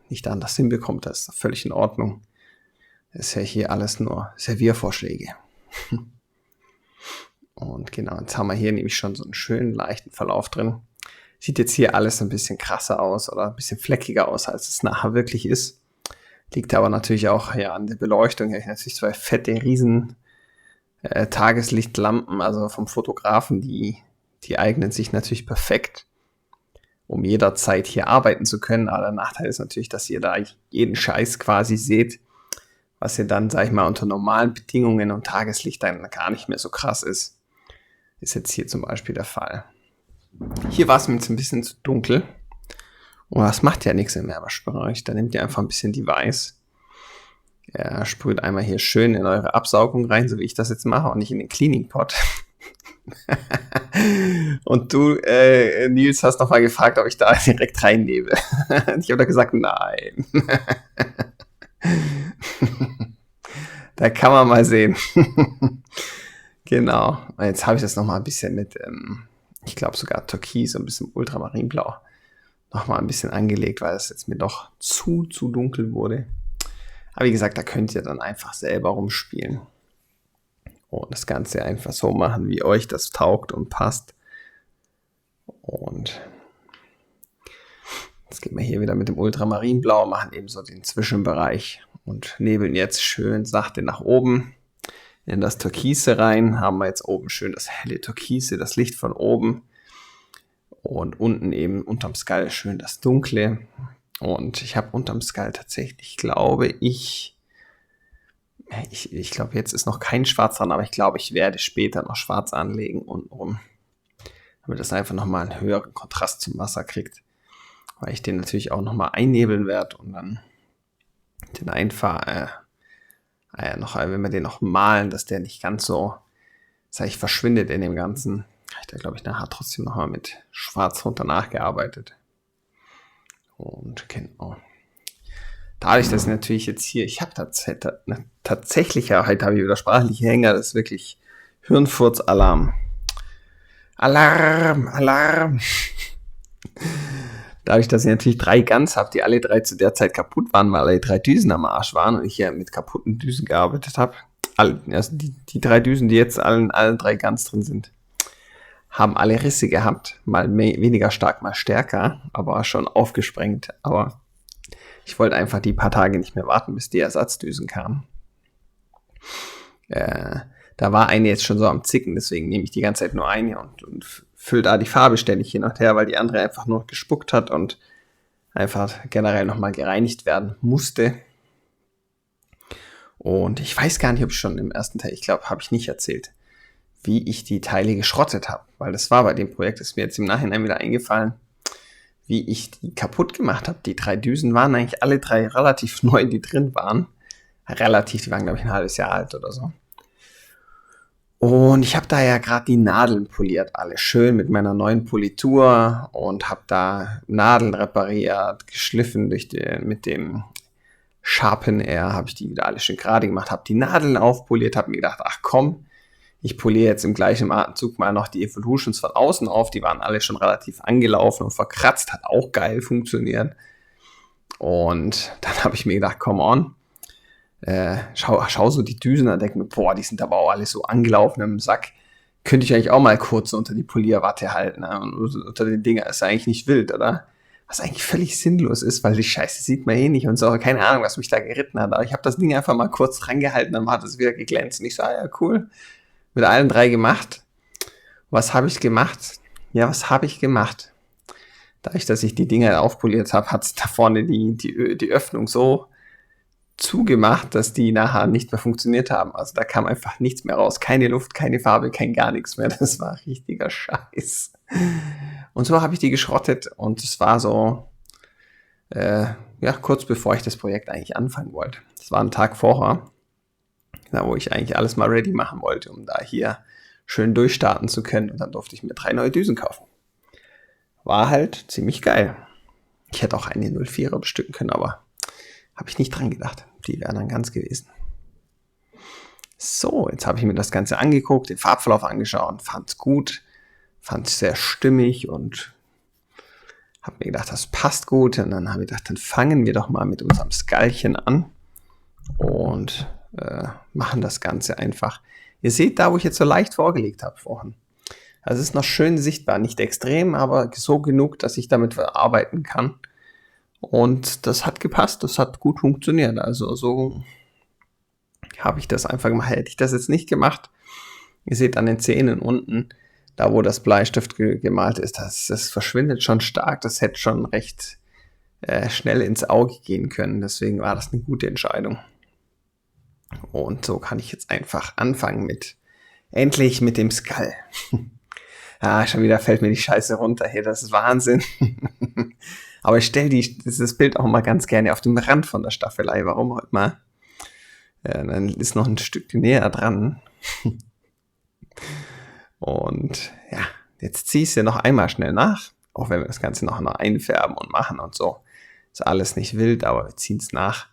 nicht anders hinbekommt. Das ist völlig in Ordnung. Das ist ja hier alles nur Serviervorschläge. Und genau, jetzt haben wir hier nämlich schon so einen schönen, leichten Verlauf drin. Sieht jetzt hier alles ein bisschen krasser aus oder ein bisschen fleckiger aus, als es nachher wirklich ist. Liegt aber natürlich auch ja, an der Beleuchtung. Hier habe ich natürlich zwei fette, riesen Tageslichtlampen, also vom Fotografen, die eignen sich natürlich perfekt, um jederzeit hier arbeiten zu können. Aber der Nachteil ist natürlich, dass ihr da jeden Scheiß quasi seht, was ihr dann, sag ich mal, unter normalen Bedingungen und Tageslicht dann gar nicht mehr so krass ist. Ist jetzt hier zum Beispiel der Fall. Hier war es mir jetzt ein bisschen zu dunkel. Und das macht ja nichts im Meerwaschbereich. Da nehmt ihr einfach ein bisschen Device. Ja, sprüht einmal hier schön in eure Absaugung rein, so wie ich das jetzt mache, und nicht in den Cleaning Pot. Und du, Nils, hast noch mal gefragt, ob ich da direkt reinnehme. Ich habe da gesagt, nein. Da kann man mal sehen. Genau. Und jetzt habe ich das noch mal ein bisschen mit, ich glaube sogar Türkis, ein bisschen Ultramarinblau, noch mal ein bisschen angelegt, weil es jetzt mir doch zu dunkel wurde. Aber wie gesagt, da könnt ihr dann einfach selber rumspielen. Und das Ganze einfach so machen, wie euch das taugt und passt. Und jetzt gehen wir hier wieder mit dem Ultramarinblau, machen eben so den Zwischenbereich und nebeln jetzt schön sachte nach oben in das Türkise rein. Haben wir jetzt oben schön das helle Türkise, das Licht von oben. Und unten eben unterm Skull schön das Dunkle. Und ich habe unterm Skull tatsächlich, glaube ich glaube, jetzt ist noch kein Schwarz dran, aber ich glaube, ich werde später noch Schwarz anlegen untenrum, damit das einfach nochmal einen höheren Kontrast zum Wasser kriegt, weil ich den natürlich auch nochmal einnebeln werde und dann den einfach, noch, wenn wir den noch malen, dass der nicht ganz so, sag ich, verschwindet in dem Ganzen. Habe ich da, glaube ich, nachher trotzdem nochmal mit Schwarz runter nachgearbeitet. Und genau. Dadurch, dass ich natürlich jetzt hier, ich habe tatsächlich, ja, heute habe ich wieder sprachliche Hänger, das ist wirklich Hirnfurz-Alarm. Alarm. Dadurch, dass ich natürlich 3 Guns habe, die alle 3 zu der Zeit kaputt waren, weil alle 3 Düsen am Arsch waren und ich hier mit kaputten Düsen gearbeitet habe. Also die 3 Düsen, die jetzt allen 3 Guns drin sind, haben alle Risse gehabt, mal weniger stark, mal stärker, aber schon aufgesprengt. Aber ich wollte einfach die paar Tage nicht mehr warten, bis die Ersatzdüsen kamen. Da war eine jetzt schon so am Zicken, deswegen nehme ich die ganze Zeit nur eine und fülle da die Farbe ständig hin und her, weil die andere einfach nur gespuckt hat und einfach generell nochmal gereinigt werden musste. Und ich weiß gar nicht, ob ich schon im ersten Teil, ich glaube, habe ich nicht erzählt, wie ich die Teile geschrottet habe. Weil das war bei dem Projekt, ist mir jetzt im Nachhinein wieder eingefallen, wie ich die kaputt gemacht habe. Die 3 Düsen waren eigentlich alle 3 relativ neu, die drin waren. Die waren, glaube ich, ein halbes Jahr alt oder so. Und ich habe da ja gerade die Nadeln poliert, alle schön mit meiner neuen Politur und habe da Nadeln repariert, geschliffen mit dem Sharpen Air, habe ich die wieder alle schön gerade gemacht, habe die Nadeln aufpoliert, habe mir gedacht, ach komm, ich poliere jetzt im gleichen Atemzug mal noch die Evolutions von außen auf, die waren alle schon relativ angelaufen und verkratzt, hat auch geil funktioniert. Und dann habe ich mir gedacht, come on, schau so die Düsen an, denke mir, boah, die sind aber auch alle so angelaufen im Sack. Könnte ich eigentlich auch mal kurz unter die Polierwatte halten. Ne? Und unter den Dinger ist eigentlich nicht wild, oder? Was eigentlich völlig sinnlos ist, weil die Scheiße sieht man eh nicht und so. Keine Ahnung, was mich da geritten hat. Aber ich habe das Ding einfach mal kurz dran gehalten, dann hat es wieder geglänzt. Und ich so, ja, cool. Mit allen 3 gemacht. Was habe ich gemacht? Ja, was habe ich gemacht? Dadurch, dass ich die Dinger aufpoliert habe, hat es da vorne die Öffnung so zugemacht, dass die nachher nicht mehr funktioniert haben. Also da kam einfach nichts mehr raus. Keine Luft, keine Farbe, kein gar nichts mehr. Das war richtiger Scheiß. Und so habe ich die geschrottet und es war so, kurz bevor ich das Projekt eigentlich anfangen wollte. Das war ein Tag vorher, wo ich eigentlich alles mal ready machen wollte, um da hier schön durchstarten zu können. Und dann durfte ich mir 3 neue Düsen kaufen. War halt ziemlich geil. Ich hätte auch eine 04er bestücken können, aber habe ich nicht dran gedacht. Die wären dann ganz gewesen. So, jetzt habe ich mir das Ganze angeguckt, den Farbverlauf angeschaut, fand es gut, fand es sehr stimmig und habe mir gedacht, das passt gut. Und dann habe ich gedacht, dann fangen wir doch mal mit unserem Skullchen an und machen das Ganze einfach. Ihr seht da, wo ich jetzt so leicht vorgelegt habe vorhin. Also es ist noch schön sichtbar, nicht extrem, aber so genug, dass ich damit arbeiten kann. Und das hat gepasst, das hat gut funktioniert. Also so habe ich das einfach gemacht. Hätte ich das jetzt nicht gemacht, ihr seht an den Zähnen unten, da wo das Bleistift gemalt ist, das verschwindet schon stark. Das hätte schon recht schnell ins Auge gehen können. Deswegen war das eine gute Entscheidung. Und so kann ich jetzt einfach anfangen endlich mit dem Skull. Schon wieder fällt mir die Scheiße runter hier, das ist Wahnsinn. Aber ich stelle dieses Bild auch mal ganz gerne auf dem Rand von der Staffelei. Warum heute mal? Dann ist noch ein Stück näher dran. Und ja, jetzt ziehe ich es ja noch einmal schnell nach. Auch wenn wir das Ganze noch einfärben und machen und so. Ist alles nicht wild, aber wir ziehen es nach.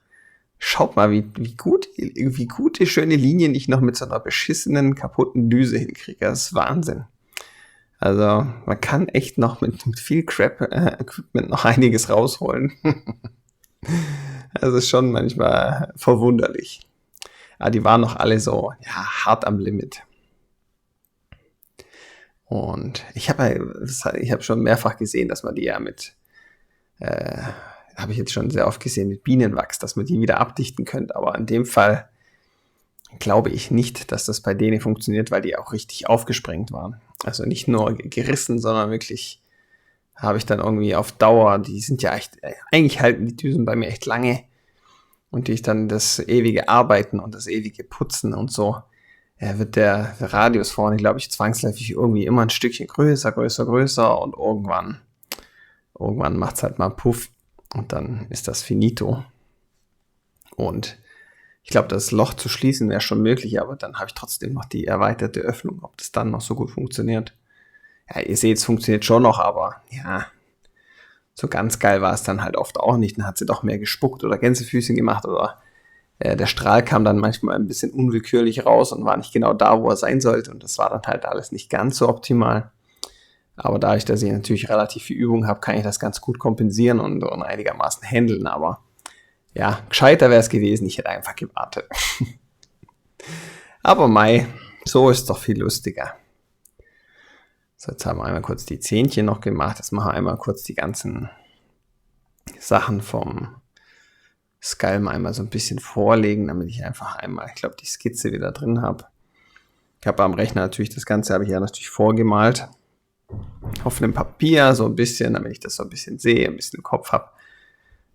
Schaut mal, wie gute, schöne Linien ich noch mit so einer beschissenen, kaputten Düse hinkriege. Das ist Wahnsinn. Also man kann echt noch mit viel Crap-Equipment noch einiges rausholen. Das ist schon manchmal verwunderlich. Aber die waren noch alle so hart am Limit. Und ich habe schon mehrfach gesehen, dass man die ja habe ich jetzt schon sehr oft gesehen, mit Bienenwachs, dass man die wieder abdichten könnte. Aber in dem Fall glaube ich nicht, dass das bei denen funktioniert, weil die auch richtig aufgesprengt waren. Also nicht nur gerissen, sondern wirklich habe ich dann irgendwie auf Dauer, die sind ja echt, eigentlich halten die Düsen bei mir echt lange. Und die ich dann das ewige Arbeiten und das ewige Putzen und so, wird der Radius vorne, glaube ich, zwangsläufig irgendwie immer ein Stückchen größer und irgendwann macht es halt mal Puff und dann ist das finito. Und ich glaube, das Loch zu schließen wäre schon möglich, aber dann habe ich trotzdem noch die erweiterte Öffnung, ob das dann noch so gut funktioniert. Ja, ihr seht, es funktioniert schon noch, aber ja, so ganz geil war es dann halt oft auch nicht. Dann hat sie doch mehr gespuckt oder Gänsefüßchen gemacht oder der Strahl kam dann manchmal ein bisschen unwillkürlich raus und war nicht genau da, wo er sein sollte. Und das war dann halt alles nicht ganz so optimal. Aber dadurch, dass ich natürlich relativ viel Übung habe, kann ich das ganz gut kompensieren und einigermaßen handeln. Aber ja, gescheiter wäre es gewesen, ich hätte einfach gewartet. Aber mei, so ist doch viel lustiger. So, jetzt haben wir einmal kurz die Zähnchen noch gemacht. Jetzt machen wir einmal kurz die ganzen Sachen vom Skull mal einmal so ein bisschen vorlegen, damit ich einfach einmal, ich glaube, die Skizze wieder drin habe. Ich habe am Rechner natürlich, das Ganze habe ich ja natürlich vorgemalt. Auf einem Papier so ein bisschen, damit ich das so ein bisschen sehe, ein bisschen im Kopf habe.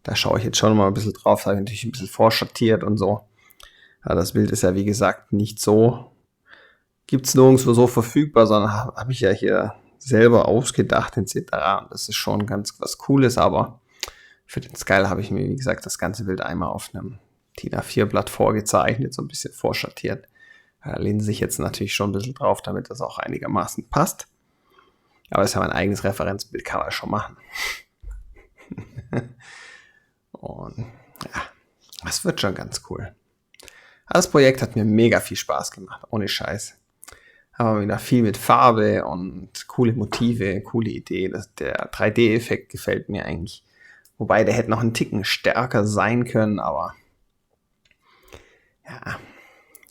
Da schaue ich jetzt schon mal ein bisschen drauf, da habe ich natürlich ein bisschen vorschattiert und so. Ja, das Bild ist ja wie gesagt nicht so, gibt es nirgendwo so verfügbar, sondern habe ich ja hier selber ausgedacht etc. Und das ist schon ganz was Cooles, aber für den Skull habe ich mir, wie gesagt, das ganze Bild einmal auf einem DIN A4-Blatt vorgezeichnet, so ein bisschen vorschattiert. Da lehnen sich jetzt natürlich schon ein bisschen drauf, damit das auch einigermaßen passt. Aber das ist ja mein eigenes Referenzbild, kann man schon machen. Und ja, das wird schon ganz cool. Das Projekt hat mir mega viel Spaß gemacht, ohne Scheiß. Aber wieder viel mit Farbe und coole Motive, coole Idee. Der 3D-Effekt gefällt mir eigentlich. Wobei, der hätte noch einen Ticken stärker sein können, aber ja,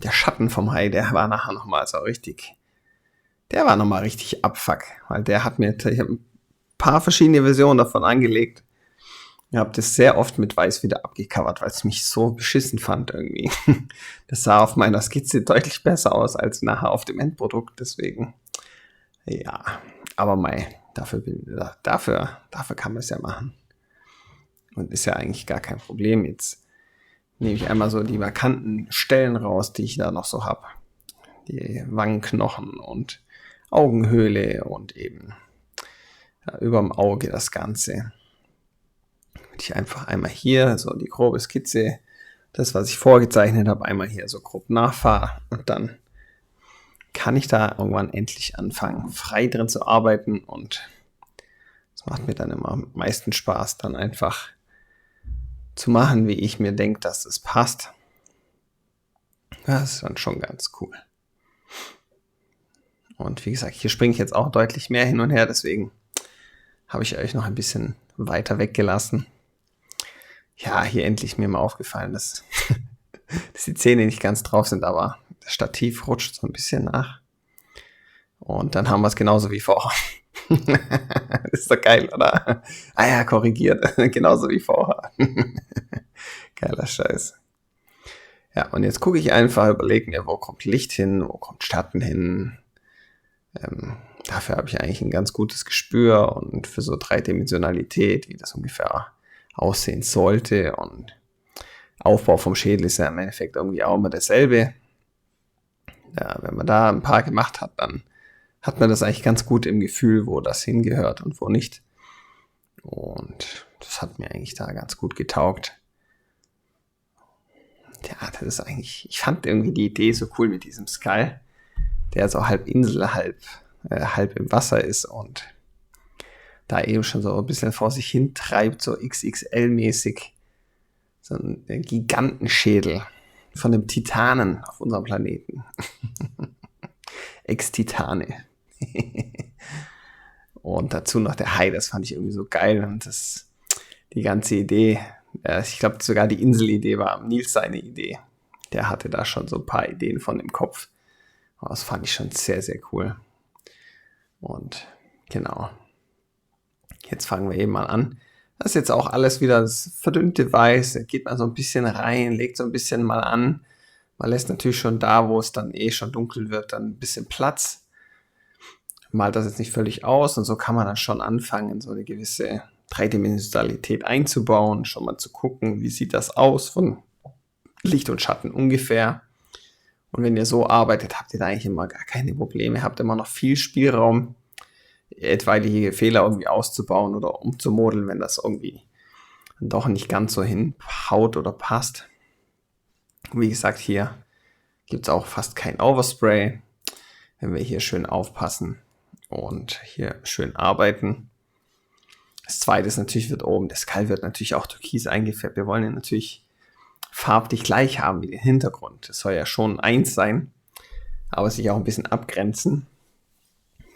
der Schatten vom Hai, der war nachher nochmal so richtig, der war nochmal richtig Abfuck, weil ich habe ein paar verschiedene Versionen davon angelegt. Ich habe das sehr oft mit Weiß wieder abgecovert, weil es mich so beschissen fand irgendwie. Das sah auf meiner Skizze deutlich besser aus als nachher auf dem Endprodukt, deswegen, ja, aber dafür kann man es ja machen. Und ist ja eigentlich gar kein Problem. Jetzt nehme ich einmal so die markanten Stellen raus, die ich da noch so habe. Die Wangenknochen und Augenhöhle und eben überm Auge das Ganze. Damit ich einfach einmal hier so die grobe Skizze, das was ich vorgezeichnet habe, einmal hier so grob nachfahre und dann kann ich da irgendwann endlich anfangen, frei drin zu arbeiten. Und es macht mir dann immer am meisten Spaß, dann einfach zu machen, wie ich mir denke, dass es passt. Das ist dann schon ganz cool. Und wie gesagt, hier springe ich jetzt auch deutlich mehr hin und her, deswegen habe ich euch noch ein bisschen weiter weggelassen. Ja, hier endlich mir mal aufgefallen, dass die Zähne nicht ganz drauf sind, aber das Stativ rutscht so ein bisschen nach. Und dann haben wir es genauso wie vorher. Das ist doch geil, oder? Ah ja, korrigiert. Genauso wie vorher. Geiler Scheiß. Ja, und jetzt gucke ich einfach, überlege mir, wo kommt Licht hin, wo kommt Schatten hin. Dafür habe ich eigentlich ein ganz gutes Gespür und für so Dreidimensionalität, wie das ungefähr aussehen sollte. Und Aufbau vom Schädel ist ja im Endeffekt irgendwie auch immer dasselbe. Ja, wenn man da ein paar gemacht hat, dann hat man das eigentlich ganz gut im Gefühl, wo das hingehört und wo nicht. Und das hat mir eigentlich da ganz gut getaugt. Ja, das ist eigentlich, ich fand irgendwie die Idee so cool mit diesem Skull, der so halb Insel, halb im Wasser ist und da eben schon so ein bisschen vor sich hin treibt, so XXL-mäßig. So ein Gigantenschädel von dem Titanen auf unserem Planeten. Ex-Titane. Und dazu noch der Hai, das fand ich irgendwie so geil. Und die ganze Idee, ich glaube sogar die Inselidee war Nils seine Idee. Der hatte da schon so ein paar Ideen von im Kopf. Und das fand ich schon sehr, sehr cool. Und genau. Jetzt fangen wir eben mal an. Das ist jetzt auch alles wieder das verdünnte Weiß. Da geht man so ein bisschen rein, legt so ein bisschen mal an. Man lässt natürlich schon da, wo es dann schon dunkel wird, dann ein bisschen Platz. Malt das jetzt nicht völlig aus und so kann man dann schon anfangen, so eine gewisse Dreidimensionalität einzubauen, schon mal zu gucken, wie sieht das aus von Licht und Schatten ungefähr. Und wenn ihr so arbeitet, habt ihr da eigentlich immer gar keine Probleme, habt immer noch viel Spielraum, etwaige Fehler irgendwie auszubauen oder umzumodeln, wenn das irgendwie doch nicht ganz so hinhaut oder passt. Wie gesagt, hier gibt es auch fast kein Overspray, wenn wir hier schön aufpassen und hier schön arbeiten. Das zweite ist natürlich, wird oben, der Skull wird natürlich auch türkis eingefärbt. Wir wollen ihn natürlich farblich gleich haben wie den Hintergrund. Das soll ja schon eins sein, aber sich auch ein bisschen abgrenzen.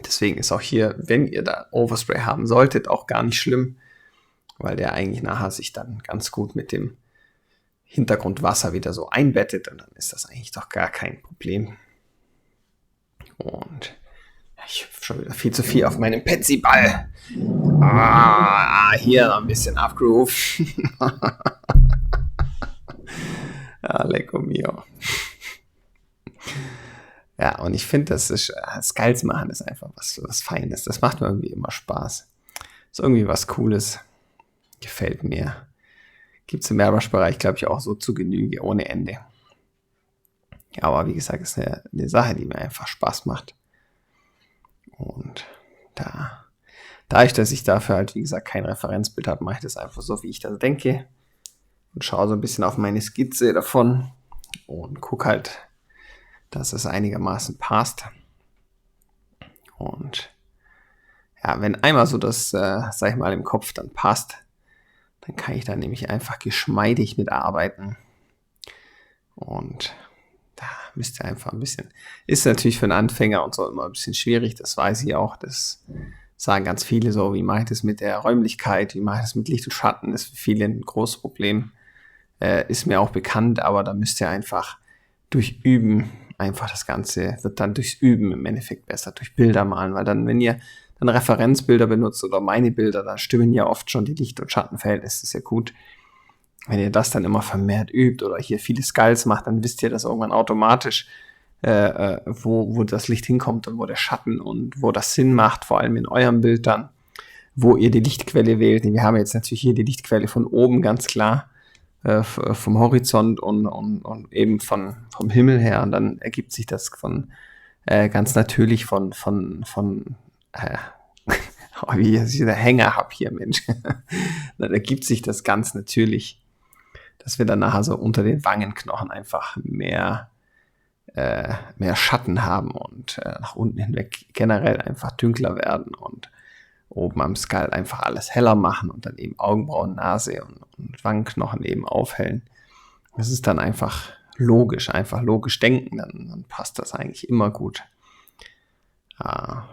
Deswegen ist auch hier, wenn ihr da Overspray haben solltet, auch gar nicht schlimm, weil der eigentlich nachher sich dann ganz gut mit dem Hintergrundwasser wieder so einbettet und dann ist das eigentlich doch gar kein Problem. Und ich hüpfe schon wieder viel zu viel auf meinem Petsy-Ball. Hier noch ein bisschen Upgroove. Lecco mio. Ja, und ich finde, das Skulls machen ist einfach was Feines. Das macht mir irgendwie immer Spaß. Ist irgendwie was Cooles. Gefällt mir. Gibt es im Airbrush-Bereich, glaube ich, auch so zu Genüge, ohne Ende. Aber wie gesagt, ist eine Sache, die mir einfach Spaß macht. Und dadurch, dass ich dafür halt, wie gesagt, kein Referenzbild habe, mache ich das einfach so, wie ich das denke. Und schaue so ein bisschen auf meine Skizze davon und gucke halt, dass es einigermaßen passt. Und ja, wenn einmal so das, sag ich mal, im Kopf dann passt, dann kann ich da nämlich einfach geschmeidig mitarbeiten. Und da müsst ihr einfach ein bisschen, ist natürlich für einen Anfänger und so immer ein bisschen schwierig, das weiß ich auch, das sagen ganz viele so, wie mache ich das mit der Räumlichkeit, wie mache ich das mit Licht und Schatten, ist für viele ein großes Problem, ist mir auch bekannt, aber da müsst ihr einfach durch Üben, einfach das Ganze wird dann durchs Üben im Endeffekt besser, durch Bilder malen, weil dann, wenn ihr dann Referenzbilder benutzt oder meine Bilder, da stimmen ja oft schon die Licht- und Schattenverhältnisse sehr gut. Wenn ihr das dann immer vermehrt übt oder hier viele Skulls macht, dann wisst ihr das irgendwann automatisch, wo das Licht hinkommt und wo der Schatten und wo das Sinn macht, vor allem in eurem Bild dann, wo ihr die Lichtquelle wählt. Wir haben jetzt natürlich hier die Lichtquelle von oben, ganz klar, vom Horizont und eben vom Himmel her. Und dann ergibt sich das ganz natürlich wie ich dieser Hänger habe hier, Mensch. Dann ergibt sich das ganz natürlich, dass wir dann nachher so unter den Wangenknochen einfach mehr mehr Schatten haben und nach unten hinweg generell einfach dünkler werden und oben am Skull einfach alles heller machen und dann eben Augenbrauen, Nase und Wangenknochen eben aufhellen. Das ist dann einfach logisch denken, dann passt das eigentlich immer gut. Ja,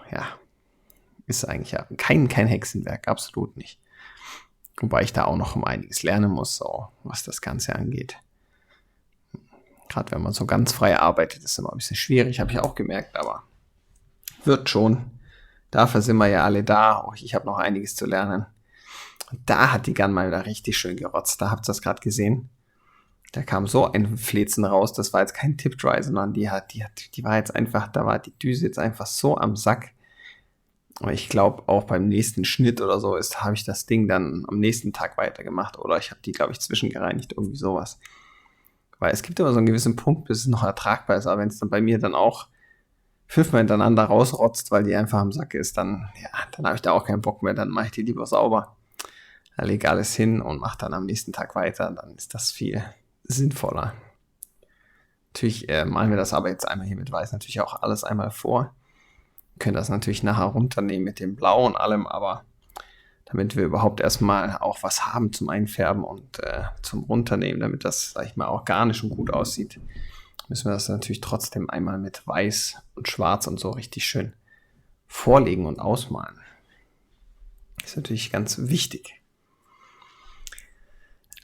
ist eigentlich ja kein Hexenwerk, absolut nicht. Wobei ich da auch noch um einiges lernen muss, so, was das Ganze angeht. Gerade wenn man so ganz frei arbeitet, ist immer ein bisschen schwierig, habe ich auch gemerkt, aber wird schon. Dafür sind wir ja alle da. Auch ich habe noch einiges zu lernen. Und da hat die Gun mal wieder richtig schön gerotzt. Da habt ihr das gerade gesehen. Da kam so ein Flezen raus. Das war jetzt kein Tip-Dry, sondern die war jetzt einfach, da war die Düse jetzt einfach so am Sack. Und ich glaube, auch beim nächsten Schnitt oder so habe ich das Ding dann am nächsten Tag weitergemacht. Oder ich habe die, glaube ich, zwischengereinigt, irgendwie sowas. Weil es gibt immer so einen gewissen Punkt, bis es noch ertragbar ist. Aber wenn es dann bei mir dann auch 5-mal hintereinander rausrotzt, weil die einfach am Sack ist, dann habe ich da auch keinen Bock mehr. Dann mache ich die lieber sauber. Da lege alles hin und mache dann am nächsten Tag weiter. Dann ist das viel sinnvoller. Natürlich malen wir das aber jetzt einmal hier mit Weiß natürlich auch alles einmal vor. Wir können das natürlich nachher runternehmen mit dem Blau und allem, aber damit wir überhaupt erstmal auch was haben zum Einfärben und zum Runternehmen, damit das, sag ich mal, organisch und gut aussieht, müssen wir das natürlich trotzdem einmal mit Weiß und Schwarz und so richtig schön vorlegen und ausmalen. Das ist natürlich ganz wichtig.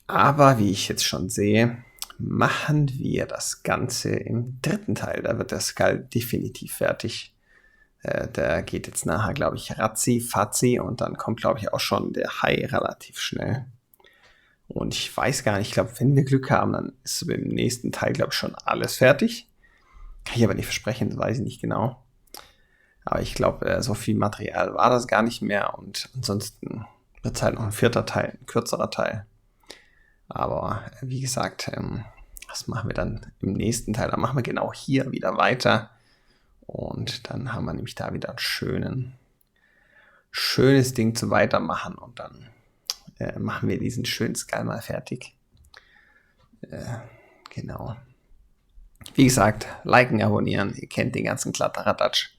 Aber wie ich jetzt schon sehe, machen wir das Ganze im dritten Teil. Da wird der Skull definitiv fertig. Der geht jetzt nachher, glaube ich, ratzi-fatzi und dann kommt, glaube ich, auch schon der Hai relativ schnell. Und ich weiß gar nicht, ich glaube, wenn wir Glück haben, dann ist im nächsten Teil, glaube ich, schon alles fertig. Kann ich aber nicht versprechen, das weiß ich nicht genau. Aber ich glaube, so viel Material war das gar nicht mehr. Und ansonsten wird es halt noch ein 4. Teil, ein kürzerer Teil. Aber wie gesagt, das machen wir dann im nächsten Teil. Dann machen wir genau hier wieder weiter. Und dann haben wir nämlich da wieder ein schönes Ding zu weitermachen. Und dann machen wir diesen schönen Skull mal fertig. Genau. Wie gesagt, liken, abonnieren. Ihr kennt den ganzen Kladderadatsch.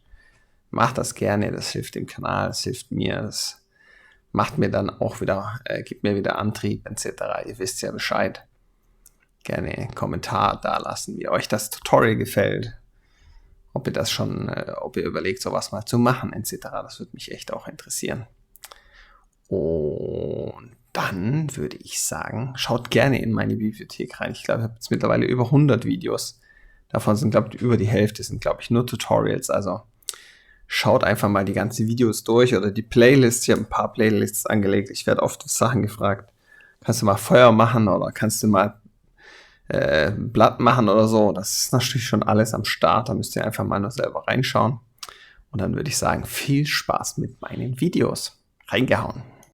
Macht das gerne, das hilft dem Kanal, das hilft mir, das macht mir dann auch wieder, gibt mir wieder Antrieb etc. Ihr wisst ja Bescheid. Gerne einen Kommentar da lassen, wie euch das Tutorial gefällt. Ob ihr überlegt, sowas mal zu machen etc. Das würde mich echt auch interessieren. Und dann würde ich sagen, schaut gerne in meine Bibliothek rein. Ich glaube, ich habe jetzt mittlerweile über 100 Videos. Davon sind, glaube ich, über die Hälfte sind, glaube ich, nur Tutorials. Also schaut einfach mal die ganzen Videos durch oder die Playlists. Ich habe ein paar Playlists angelegt. Ich werde oft Sachen gefragt. Kannst du mal Feuer machen oder kannst du mal Blatt machen oder so? Das ist natürlich schon alles am Start. Da müsst ihr einfach mal nur selber reinschauen. Und dann würde ich sagen, viel Spaß mit meinen Videos. Reingehauen.